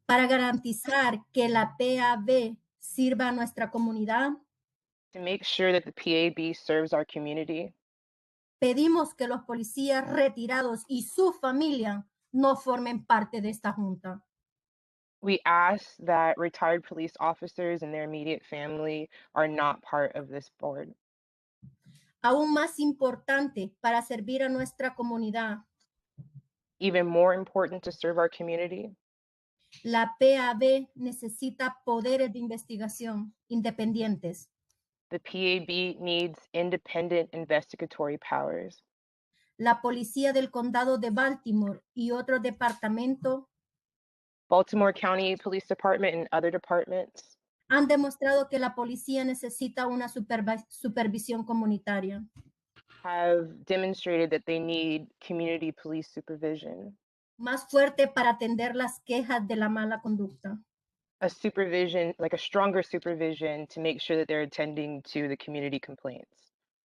Para garantizar que la PAB sirva a nuestra comunidad, To make sure that the PAB serves our community, pedimos que los policías retirados y su familia no formen parte de esta junta. we ask that retired police officers and their immediate family are not part of this board. Aún más importante para servir a nuestra comunidad, Even more important to serve our community, la PAB necesita poderes de investigación independientes. the PAB needs independent investigatory powers. La policía del condado de Baltimore y otros departamentos Baltimore County Police Department and other departments han demostrado que la policía necesita una supervisión comunitaria. have demonstrated that they need community police supervision, Más fuerte para atender las quejas de la mala conducta. a supervision, like a stronger supervision to make sure that they're attending to the community complaints.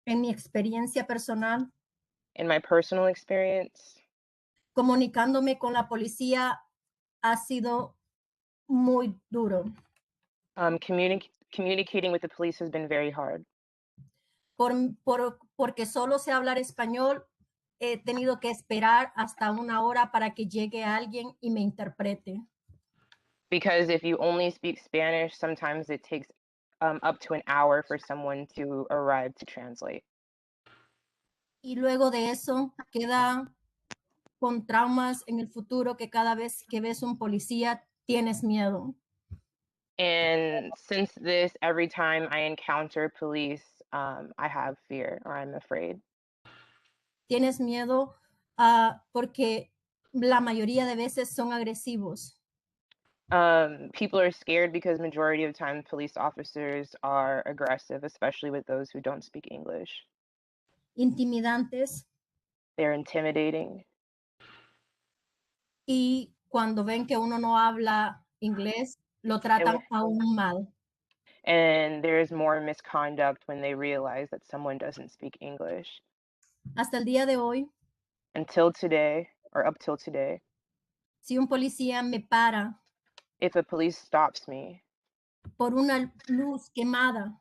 En mi experiencia personal, In my personal experience, comunicándome con la policía ha sido muy duro. communicating with the police has been very hard. Porque solo sé hablar español, he tenido que esperar hasta una hora para que llegue alguien y me interprete. Because if you only speak Spanish, sometimes it takes up to an hour for someone to arrive to translate. Y luego de eso queda con traumas en el futuro que cada vez que ves un policía tienes miedo. And since this, every time I encounter police, I have fear or I'm afraid. Tienes miedo porque la mayoría de veces son agresivos. People are scared because majority of time police officers are aggressive, especially with those who don't speak English. Intimidantes, They're intimidating. y cuando ven que uno no habla inglés, lo tratan aún mal. And there's more misconduct when they realize that someone doesn't speak English. Hasta el día de hoy, Until today, or up till today, si un policía me para if a police stops me por una luz quemada,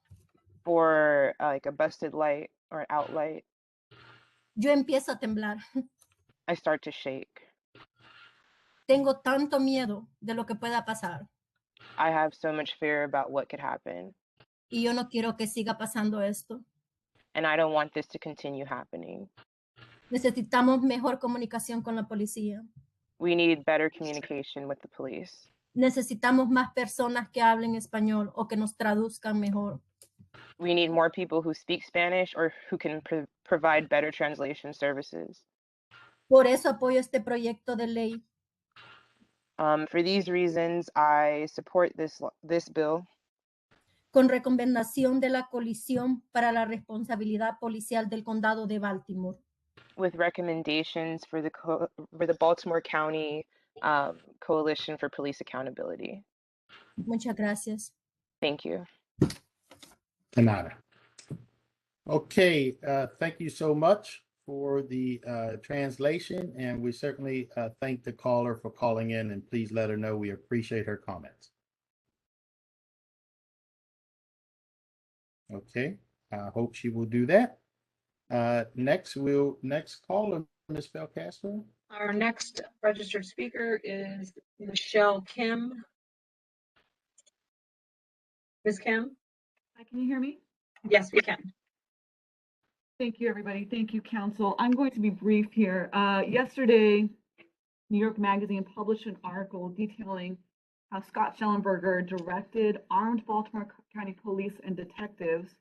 for like a busted light or an outlight, yo empiezo a temblar. I start to shake. Tengo tanto miedo de lo que pueda pasar I have so much fear about what could happen, y yo no quiero que siga pasando esto. and I don't want this to continue happening. Necesitamos mejor comunicación con la policía. We need better communication with the police. necesitamos más personas que hablen español o que nos traduzcan mejor. We need more people who speak Spanish or who can provide better translation services. Por eso apoyo este proyecto de ley. For these reasons, I support this bill Con recomendación de la Coalición para la Responsabilidad Policial del Condado de Baltimore. with recommendations for the Baltimore County Coalition for Police Accountability. Muchas gracias. Thank you. De nada. Okay, thank you so much for the translation, and we certainly thank the caller for calling in, and please let her know we appreciate her comments. Okay, I hope she will do that. Next caller, Ms. Belcastro. Our next registered speaker is Michelle Kim. Ms. Kim? Hi, can you hear me? Yes, we can. Thank you, everybody. Thank you, council. I'm going to be brief here. Yesterday, New York Magazine published an article detailing how Scott Schellenberger directed armed Baltimore County police and detectives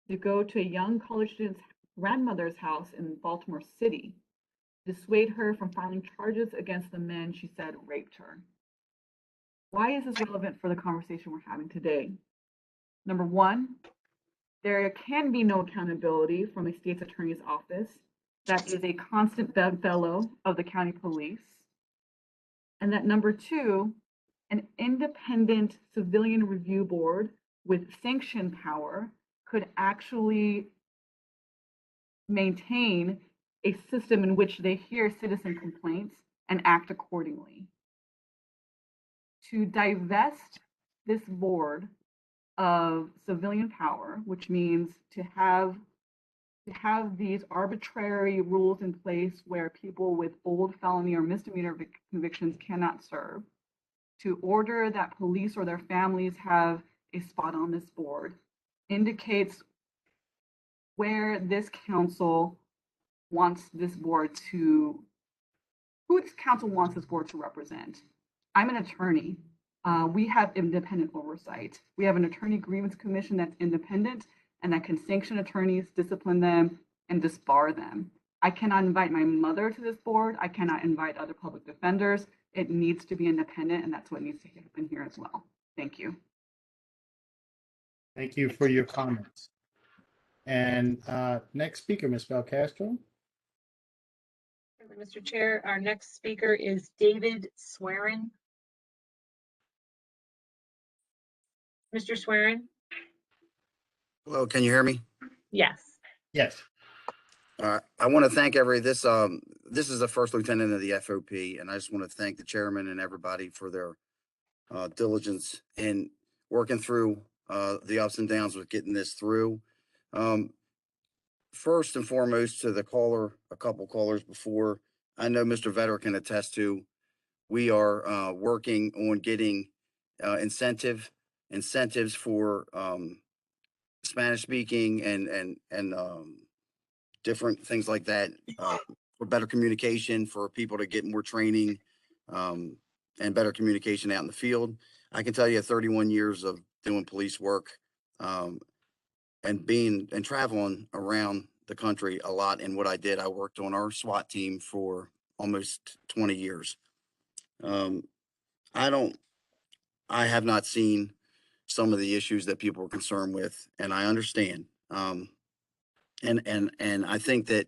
to go to a young college student's grandmother's house in Baltimore City, to dissuade her from filing charges against the men she said raped her. Why is this relevant for the conversation we're having today? Number one, there can be no accountability from a state's attorney's office that is a constant bedfellow of the county police. And that number two, an independent civilian review board with sanction power could actually maintain a system in which they hear citizen complaints and act accordingly. To divest this board of civilian power, which means to have these arbitrary rules in place where people with old felony or misdemeanor convictions cannot serve, to order that police or their families have a spot on this board, indicates where this council wants this board to, who this council wants this board to represent. I'm an attorney. We have independent oversight. We have an attorney grievance commission that's independent and that can sanction attorneys, discipline them, and disbar them. I cannot invite my mother to this board. I cannot invite other public defenders. It needs to be independent, and that's what needs to happen here as well. Thank you. Thank you for your comments. And next speaker, Ms. Belcastro. Mr. Chair, our next speaker is David Swearin. Mr. Swearin? Hello, can you hear me? Yes. Yes. I want to thank this is the first lieutenant of the FOP, and I just want to thank the chairman and everybody for their diligence in working through the ups and downs with getting this through. First and foremost, to the caller, a couple callers before, I know Mr. Vetter can attest to, we are working on getting incentives for Spanish speaking and different things like that, for better communication, for people to get more training and better communication out in the field. I can tell you 31 years of doing police work and traveling around the country a lot. And what I did, I worked on our SWAT team for almost 20 years. I have not seen some of the issues that people are concerned with, and I understand. And I think that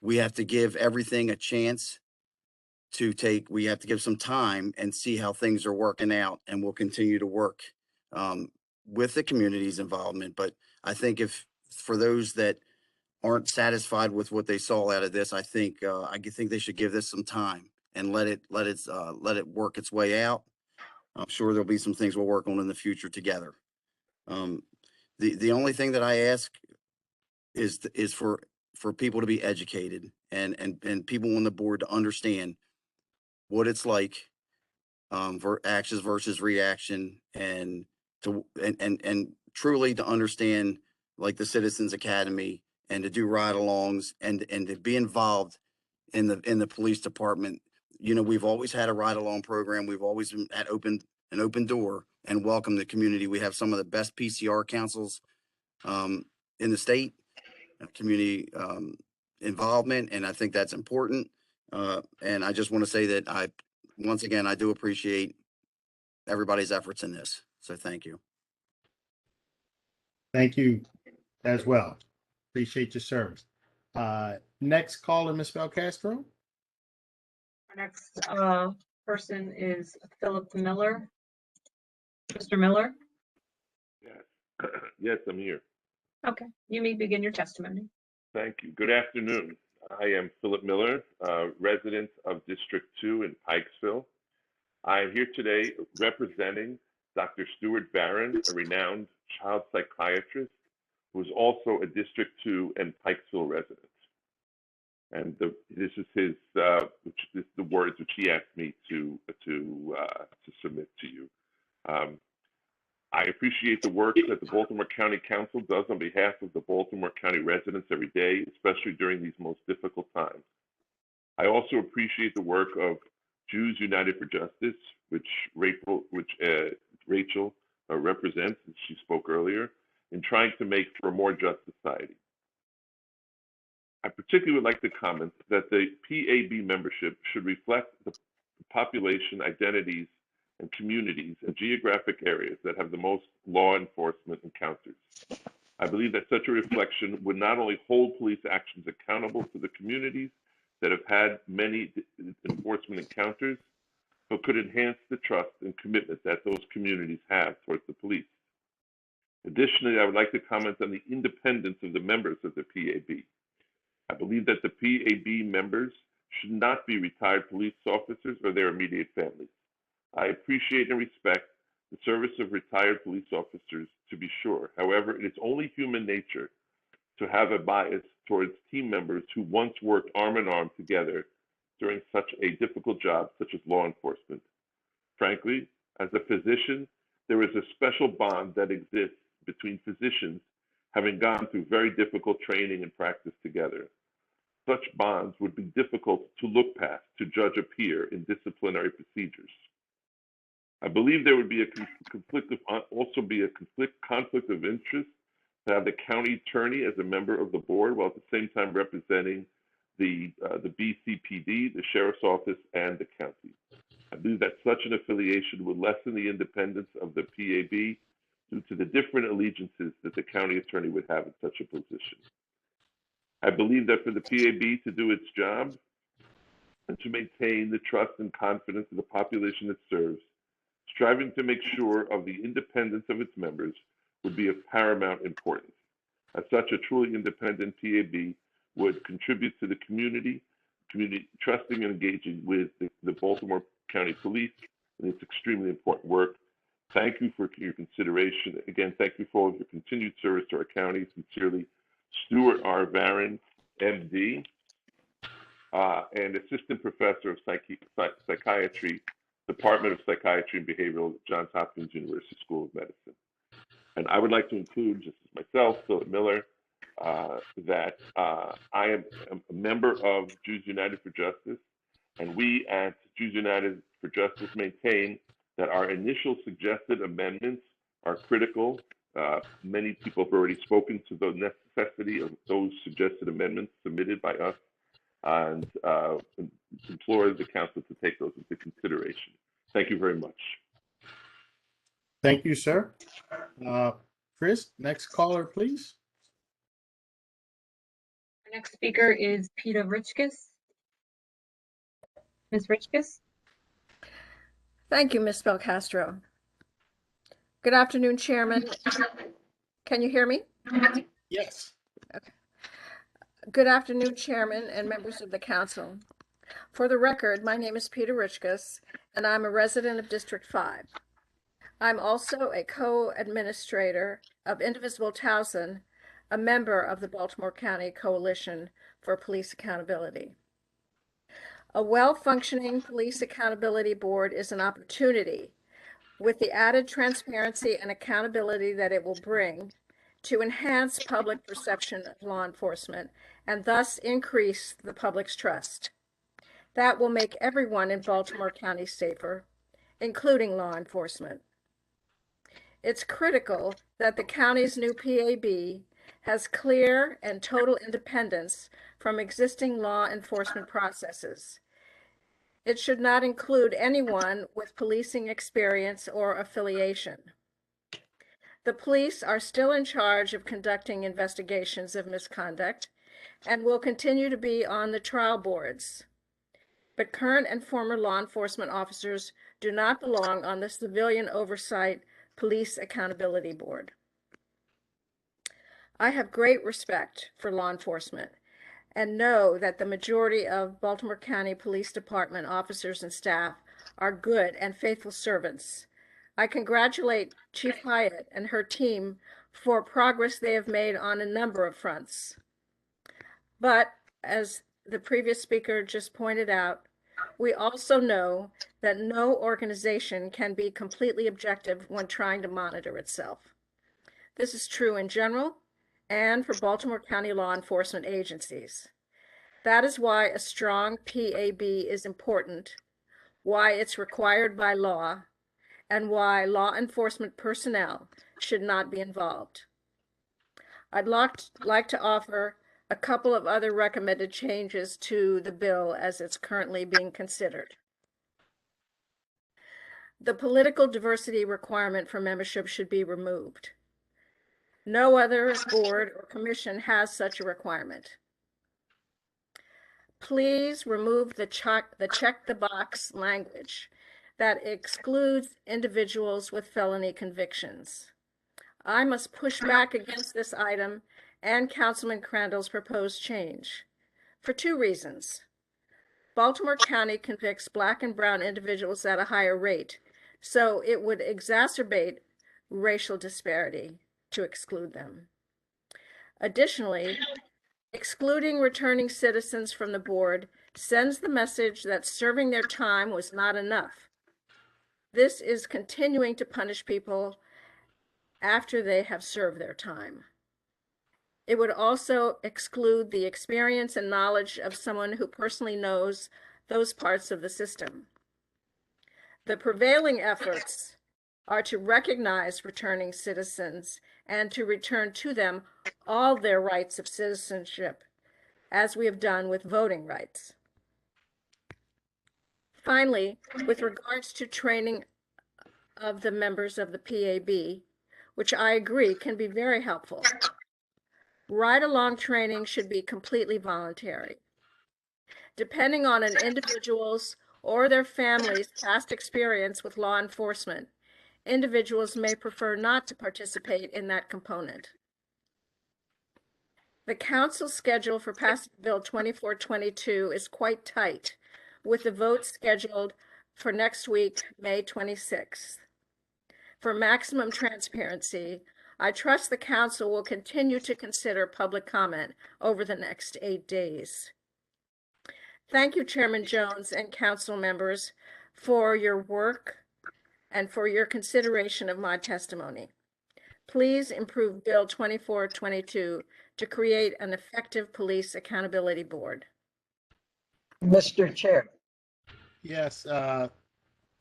we have to give everything a chance we have to give some time and see how things are working out, and we'll continue to work with the community's involvement. But I think for those that aren't satisfied with what they saw out of this, I think they should give this some time and let it work its way out. I'm sure there'll be some things we'll work on in the future together. The only thing that I ask is for people to be educated and people on the board to understand what it's like for actions versus reaction, and truly to understand, like the Citizens Academy, and to do ride-alongs and to be involved in the police department we've always had a ride along program. We've always been at an open door and welcome the community. We have some of the best PCR councils in the state, community involvement, and I think that's important. And I just want to say that once again, I do appreciate everybody's efforts in this. So thank you. Thank you as well. Appreciate your service. Next caller, Ms. Belcastro. Our next person is Philip Miller. Mr. Miller? Yes. Yes, I'm here. Okay, you may begin your testimony. Thank you. Good afternoon. I am Philip Miller, resident of District 2 in Pikesville. I am here today representing Dr. Stuart Barron, a renowned child psychiatrist who is also a District 2 and Pikesville resident. And this is the words which he asked me to submit to you. I appreciate the work that the Baltimore County Council does on behalf of the Baltimore County residents every day, especially during these most difficult times. I also appreciate the work of Jews United for Justice, which Rachel represents, as she spoke earlier, in trying to make for a more just society. I particularly would like to comment that the PAB membership should reflect the population, identities, and communities and geographic areas that have the most law enforcement encounters. I believe that such a reflection would not only hold police actions accountable to the communities that have had many enforcement encounters, but could enhance the trust and commitment that those communities have towards the police. Additionally, I would like to comment on the independence of the members of the PAB. I believe that the PAB members should not be retired police officers or their immediate families. I appreciate and respect the service of retired police officers, to be sure. However, it is only human nature to have a bias towards team members who once worked arm in arm together during such a difficult job, such as law enforcement. Frankly, as a physician, there is a special bond that exists between physicians having gone through very difficult training and practice together. Such bonds would be difficult to look past to judge a peer in disciplinary procedures. I believe there would be a conflict of interest to have the county attorney as a member of the board, while at the same time representing the BCPD, the sheriff's office, and the county. I believe that such an affiliation would lessen the independence of the PAB due to the different allegiances that the county attorney would have in such a position. I believe that for the PAB to do its job and to maintain the trust and confidence of the population it serves, striving to make sure of the independence of its members would be of paramount importance. As such, a truly independent PAB would contribute to the community trusting and engaging with the Baltimore County Police in its extremely important work. Thank you for your consideration. Again, thank you for all of your continued service to our county. Sincerely, Stuart R. Barron, MD, and Assistant Professor of Psychiatry, Department of Psychiatry and Behavioral at Johns Hopkins University School of Medicine. And I would like to include, just as myself, Philip Miller, that I am a member of Jews United for Justice, and we at Jews United for Justice maintain that our initial suggested amendments are critical. Many people have already spoken to the necessity of those suggested amendments submitted by us, and implore the council to take those into consideration. Thank you very much. Thank you, sir. Chris, next caller, please. Our next speaker is Peter Richkes. Ms. Richkes? Thank you, Ms. Belcastro. Good afternoon, Chairman. Can you hear me? Yes. Okay. Good afternoon, Chairman and members of the council. For the record, my name is Peter Richkes, and I'm a resident of District 5. I'm also a co-administrator of Indivisible Towson, a member of the Baltimore County Coalition for Police Accountability. A well-functioning Police Accountability Board is an opportunity, with the added transparency and accountability that it will bring, to enhance public perception of law enforcement and thus increase the public's trust. That will make everyone in Baltimore County safer, including law enforcement. It's critical that the county's new PAB has clear and total independence from existing law enforcement processes. It should not include anyone with policing experience or affiliation. The police are still in charge of conducting investigations of misconduct and will continue to be on the trial boards. But current and former law enforcement officers do not belong on the Civilian Oversight Police Accountability Board. I have great respect for law enforcement and know that the majority of Baltimore County Police Department officers and staff are good and faithful servants. I congratulate Chief Hyatt and her team for progress they have made on a number of fronts. But as the previous speaker just pointed out, we also know that no organization can be completely objective when trying to monitor itself. This is true in general and for Baltimore County law enforcement agencies. That is why a strong PAB is important, why it's required by law, and why law enforcement personnel should not be involved. I'd like to offer a couple of other recommended changes to the bill as it's currently being considered. The political diversity requirement for membership should be removed. No other board or commission has such a requirement. Please remove the check the box language that excludes individuals with felony convictions. I must push back against this item and Councilman Crandall's proposed change for two reasons. Baltimore County convicts Black and brown individuals at a higher rate, so it would exacerbate racial disparity to exclude them. Additionally, excluding returning citizens from the board sends the message that serving their time was not enough. This is continuing to punish people after they have served their time. It would also exclude the experience and knowledge of someone who personally knows those parts of the system. The prevailing efforts are to recognize returning citizens and to return to them all their rights of citizenship, as we have done with voting rights. Finally, with regards to training of the members of the PAB, which I agree can be very helpful, ride-along training should be completely voluntary. Depending on an individual's or their family's past experience with law enforcement, individuals may prefer not to participate in that component. The council schedule for passing Bill 2422 is quite tight, with the vote scheduled for next week, May 26th. For maximum transparency, I trust the council will continue to consider public comment over the next 8 days. Thank you, Chairman Jones and council members, for your work and for your consideration of my testimony. Please improve Bill 2422 to create an effective police accountability board. Mr. Chair. Yes,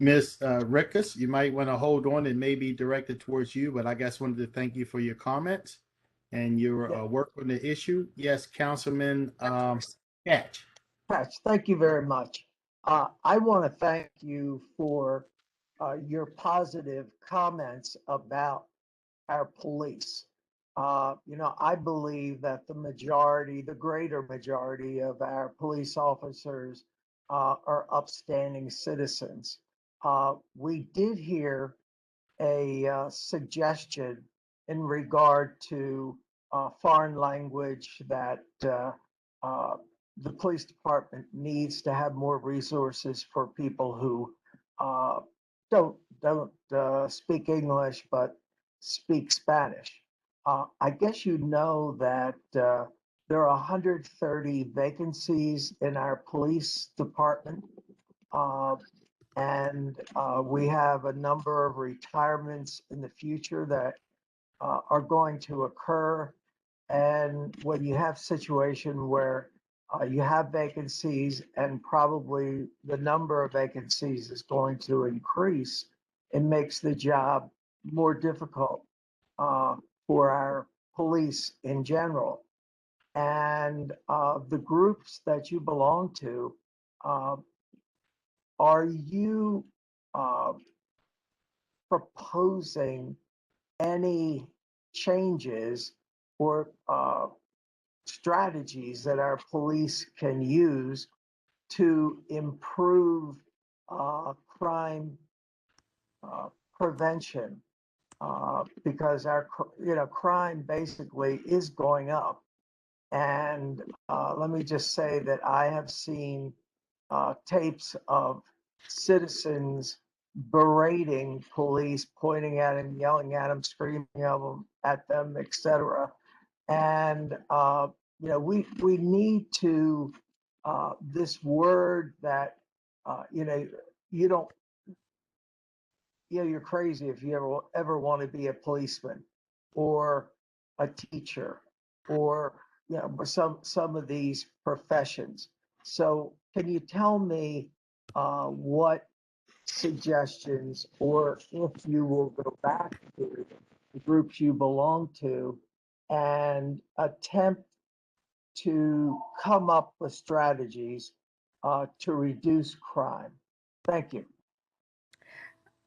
Ms. Rickus, you might want to hold on and maybe direct it towards you, but I guess wanted to thank you for your comments and your work on the issue. Yes, Councilman Hatch. Patch, thank you very much. I want to thank you for your positive comments about our police. I believe that the greater majority of our police officers are upstanding citizens. We did hear a suggestion in regard to foreign language that the police department needs to have more resources for people who don't speak English but speak Spanish. I guess you know that there are 130 vacancies in our police department, and we have a number of retirements in the future that are going to occur. And when you have a situation where you have vacancies, and probably the number of vacancies is going to increase. It makes the job more difficult for our police in general. And the groups that you belong to, are you proposing any changes or strategies that our police can use to improve crime prevention? Because our crime basically is going up. And let me just say that I have seen tapes of citizens berating police, pointing at them, yelling at them, screaming at them, etc. And we need to this word that you don't, you're crazy if you ever want to be a policeman or a teacher or some of these professions. So can you tell me what suggestions, or if you will go back to the groups you belong to and attempt to come up with strategies to reduce crime? Thank you.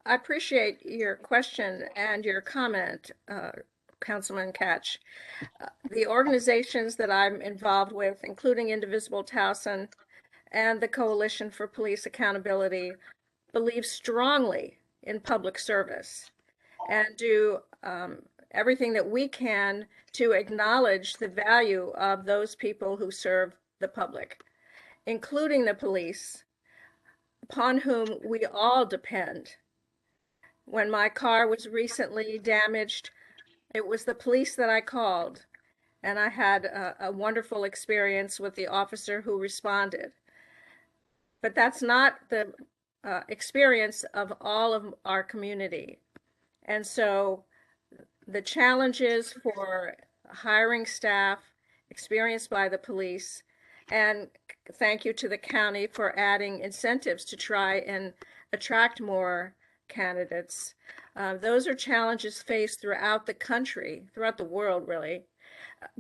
I appreciate your question and your comment, Councilman Catch. The organizations that I'm involved with, including Indivisible Towson and the Coalition for Police Accountability, believe strongly in public service and do everything that we can to acknowledge the value of those people who serve the public, including the police, upon whom we all depend. When my car was recently damaged, it was the police that I called, and I had a wonderful experience with the officer who responded. But that's not the experience of all of our community. And so the challenges for hiring staff experienced by the police, and thank you to the county for adding incentives to try and attract more candidates. Those are challenges faced throughout the country, throughout the world, really,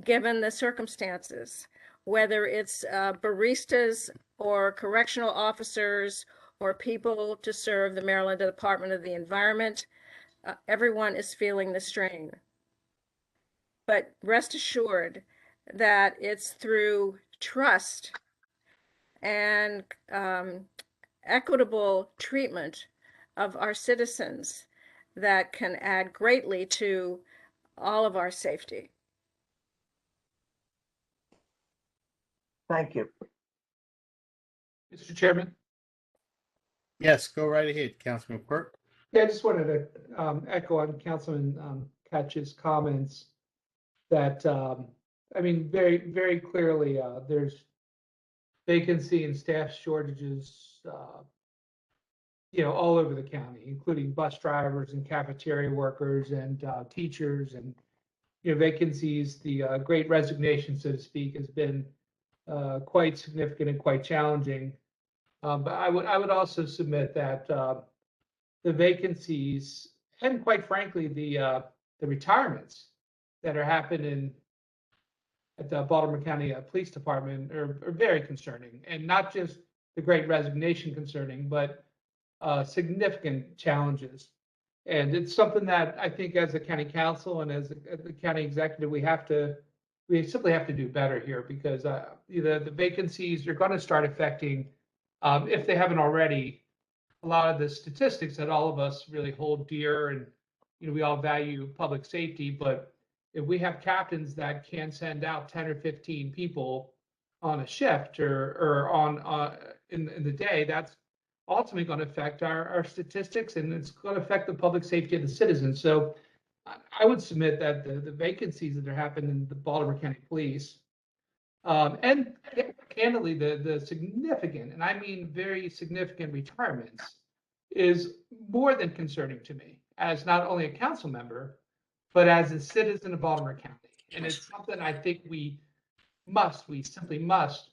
given the circumstances, whether it's baristas or correctional officers or people to serve the Maryland Department of the Environment. Everyone is feeling the strain. But rest assured that it's through trust and equitable treatment of our citizens that can add greatly to all of our safety. Thank you. Mr. Chairman? Yes, go right ahead, Councilman Quirk. Yeah, I just wanted to echo on Councilman Catch's comments that, I mean, very, very clearly, there's vacancy and staff shortages, all over the county, including bus drivers and cafeteria workers and teachers, and vacancies. The Great Resignation, so to speak, has been quite significant and quite challenging. But I would also submit that the vacancies and, quite frankly, the retirements that are happening at the Baltimore County Police Department are very concerning, and not just the Great Resignation concerning, but significant challenges. And it's something that I think, as a county council and as the county executive, we simply have to do better here, because the vacancies are going to start affecting, if they haven't already, a lot of the statistics that all of us really hold dear, and we all value public safety. But if we have captains that can send out 10 or 15 people on a shift or on in the day, that's ultimately going to affect our statistics, and it's going to affect the public safety of the citizens. So I would submit that the vacancies that are happening in the Baltimore County Police, and candidly, the significant, and I mean very significant, retirements is more than concerning to me, as not only a council member, but as a citizen of Baltimore County. And it's something I think we simply must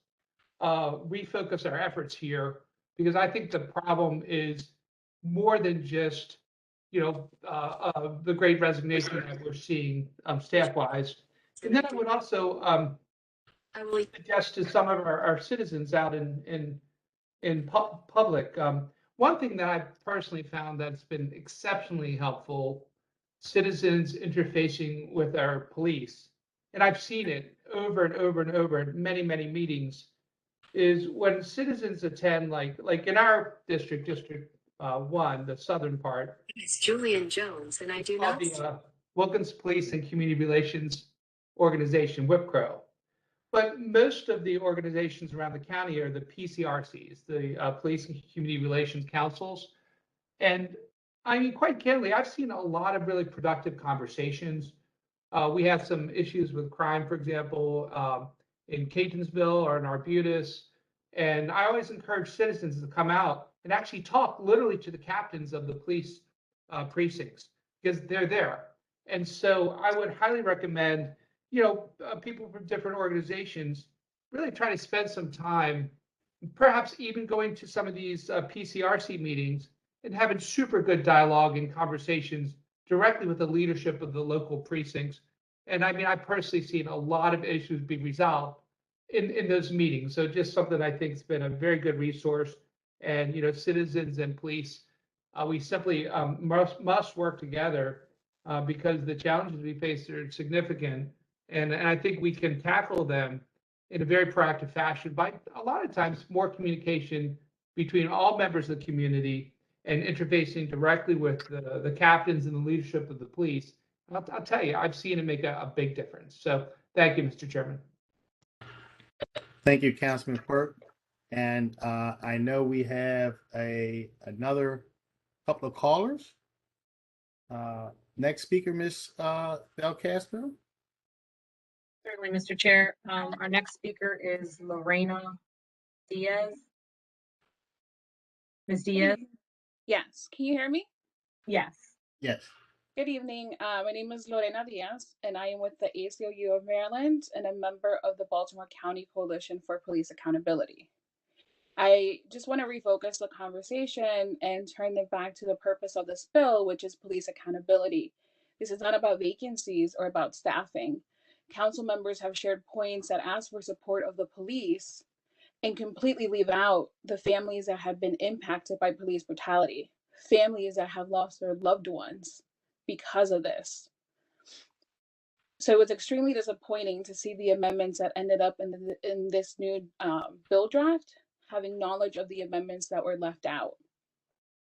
refocus our efforts here, because I think the problem is more than just, the great resignation that we're seeing staff-wise. And then I would also suggest to some of our citizens out in public. One thing that I've personally found that's been exceptionally helpful, citizens interfacing with our police, and I've seen it over and over and over in many, many meetings, is when citizens attend, like in our district, District 1, the southern part. It's Julian Jones, and I do called not. the Wilkins Police and Community Relations Organization, WIPCRO. But most of the organizations around the county are the PCRCs, the Police and Community Relations Councils. And I mean, quite candidly, I've seen a lot of really productive conversations. We have some issues with crime, for example, in Catonsville or in Arbutus. And I always encourage citizens to come out and actually talk literally to the captains of the police precincts, because they're there. And so I would highly recommend, people from different organizations really try to spend some time, perhaps even going to some of these PCRC meetings and having super good dialogue and conversations directly with the leadership of the local precincts. And I mean, I've personally seen a lot of issues be resolved in those meetings. So just something I think has been a very good resource. And, citizens and police, we simply must work together because the challenges we face are significant. And I think we can tackle them in a very proactive fashion by a lot of times more communication between all members of the community and interfacing directly with the captains and the leadership of the police. I'll tell you, I've seen it make a big difference. So thank you, Mr. Chairman. Thank you, Councilman Quirk. And I know we have another couple of callers. Next speaker, Ms. Belcastro. Certainly, Mr. Chair. Our next speaker is Lorena Diaz. Ms. Diaz? Yes, can you hear me? Yes. Yes. Good evening. My name is Lorena Diaz, and I am with the ACLU of Maryland and a member of the Baltimore County Coalition for Police Accountability. I just want to refocus the conversation and turn it back to the purpose of this bill, which is police accountability. This is not about vacancies or about staffing. Council members have shared points that ask for support of the police and completely leave out the families that have been impacted by police brutality, families that have lost their loved ones because of this. So it's extremely disappointing to see the amendments that ended up in this new bill draft, having knowledge of the amendments that were left out.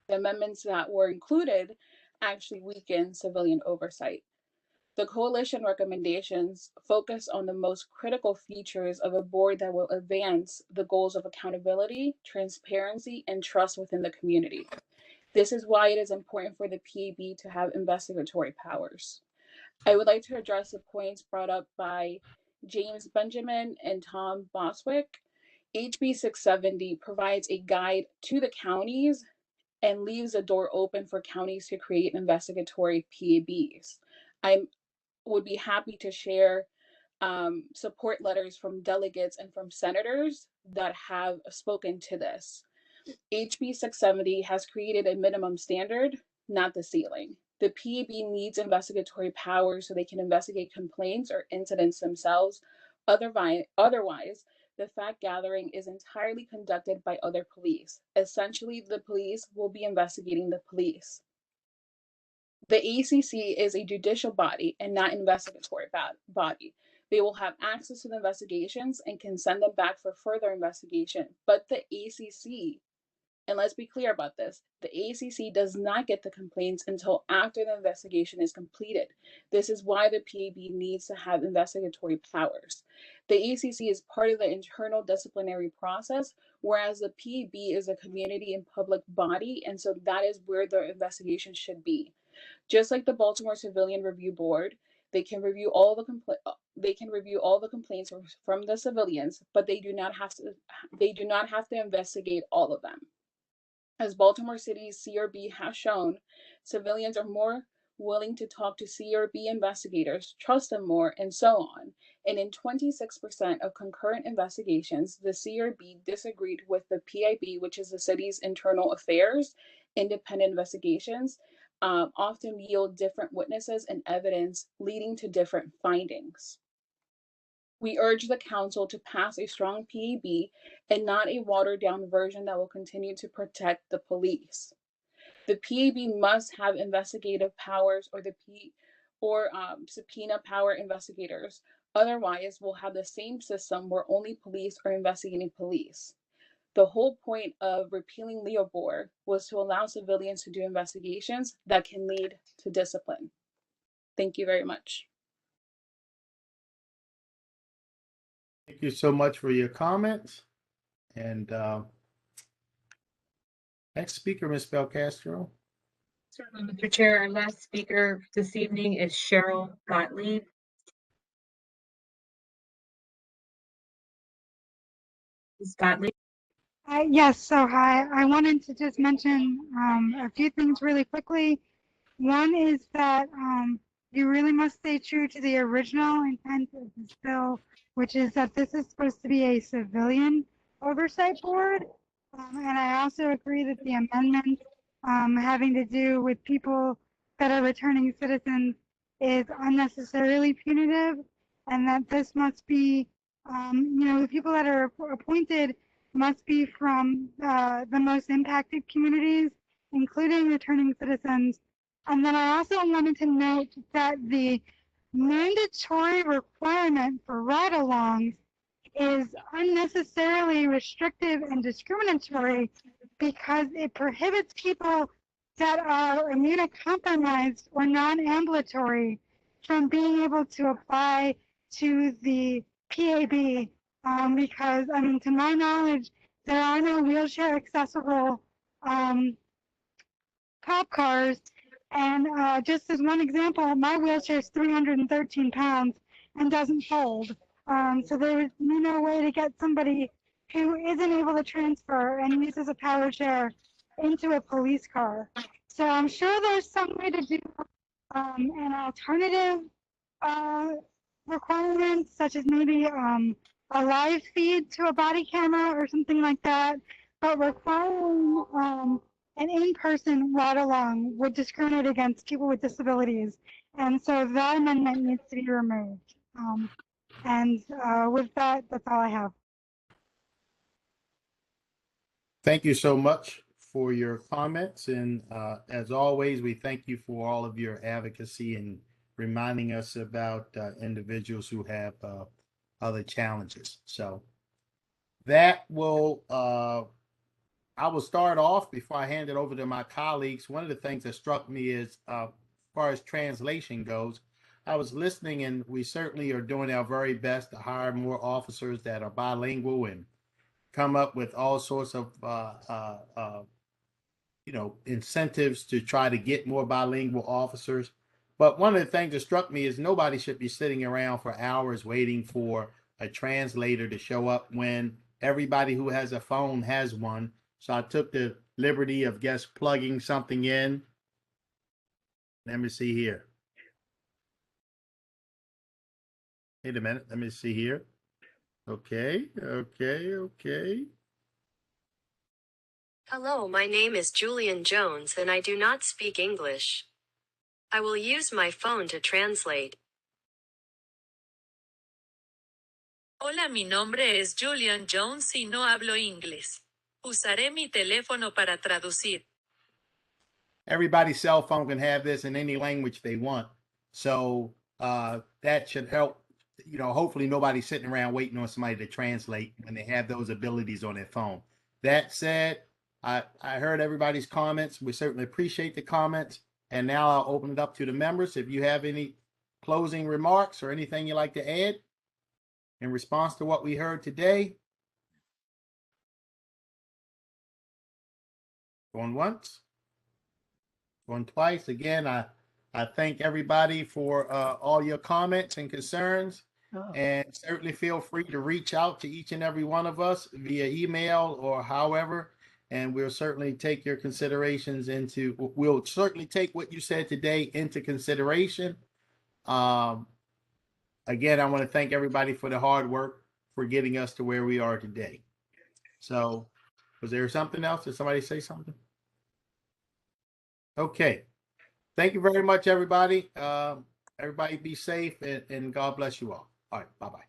The amendments that were included actually weaken civilian oversight. The coalition recommendations focus on the most critical features of a board that will advance the goals of accountability, transparency, and trust within the community. This is why it is important for the PAB to have investigatory powers. I would like to address the points brought up by James Benjamin and Tom Boswick. HB 670 provides a guide to the counties and leaves a door open for counties to create investigatory PABs. I would be happy to share support letters from delegates and from senators that have spoken to this. HB 670 has created a minimum standard, not the ceiling. The PAB needs investigatory powers so they can investigate complaints or incidents themselves. Otherwise, the fact gathering is entirely conducted by other police. Essentially, the police will be investigating the police. The ACC is a judicial body and not investigatory body. They will have access to the investigations and can send them back for further investigation. But the ACC, and let's be clear about this, the ACC does not get the complaints until after the investigation is completed. This is why the PAB needs to have investigatory powers. The ACC is part of the internal disciplinary process, whereas the PAB is a community and public body, and so that is where the investigation should be. Just like the Baltimore Civilian Review Board, they can review all the complaints from the civilians, but they do not have to investigate all of them. As Baltimore City's CRB has shown, civilians are more willing to talk to CRB investigators, trust them more, and so on. And in 26% of concurrent investigations, the CRB disagreed with the PIB, which is the city's internal affairs. Independent investigations often yield different witnesses and evidence, leading to different findings. We urge the council to pass a strong PAB and not a watered down version that will continue to protect the police. The PAB must have investigative powers or subpoena power investigators. Otherwise, we'll have the same system where only police are investigating police. The whole point of repealing Leopold was to allow civilians to do investigations that can lead to discipline. Thank you very much. Thank you so much for your comments. And next speaker, Ms. Belcastro. Certainly, Mr. Chair, our last speaker this evening is Cheryl Gottlieb. Ms. Gottlieb. Yes, so hi. I wanted to just mention a few things really quickly. One is that you really must stay true to the original intent of this bill, which is that this is supposed to be a civilian oversight board. And I also agree that the amendment having to do with people that are returning citizens is unnecessarily punitive, and that this must be, the people that are appointed must be from the most impacted communities, including returning citizens. And then I also wanted to note that the mandatory requirement for ride-alongs is unnecessarily restrictive and discriminatory because it prohibits people that are immunocompromised or non-ambulatory from being able to apply to the PAB. Because, I mean, to my knowledge, there are no wheelchair accessible cop cars. And just as one example, my wheelchair is 313 pounds and doesn't fold. So there is no way to get somebody who isn't able to transfer and uses a power chair into a police car. So I'm sure there's some way to do an alternative requirement, such as maybe a live feed to a body camera or something like that. But requiring an in-person ride-along would discriminate against people with disabilities. And so that amendment needs to be removed. With that, that's all I have. Thank you so much for your comments. And as always, we thank you for all of your advocacy and reminding us about individuals who have other challenges. So that will, I will start off before I hand it over to my colleagues. One of the things that struck me is, as far as translation goes, I was listening, and we certainly are doing our very best to hire more officers that are bilingual and come up with all sorts of, incentives to try to get more bilingual officers. But one of the things that struck me is nobody should be sitting around for hours waiting for a translator to show up when everybody who has a phone has one. So I took the liberty of just plugging something in. Let me see here. Wait a minute. Let me see here. Okay. Hello, my name is Julian Jones and I do not speak English. I will use my phone to translate. Hola, mi nombre es Julian Jones y no hablo inglés. Usaré mi teléfono para traducir. Everybody's cell phone can have this in any language they want. So that should help. Hopefully nobody's sitting around waiting on somebody to translate when they have those abilities on their phone. That said, I heard everybody's comments. We certainly appreciate the comments. And now I'll open it up to the members. If you have any closing remarks or anything you'd like to add in response to what we heard today. Going once, going twice. Again, I thank everybody for all your comments and concerns. And certainly feel free to reach out to each and every one of us via email or however. And we'll certainly take your considerations we'll certainly take what you said today into consideration. Again, I want to thank everybody for the hard work for getting us to where we are today. So, was there something else? Did somebody say something? Okay. Thank you very much, everybody. Everybody be safe and God bless you all. All right. Bye-bye.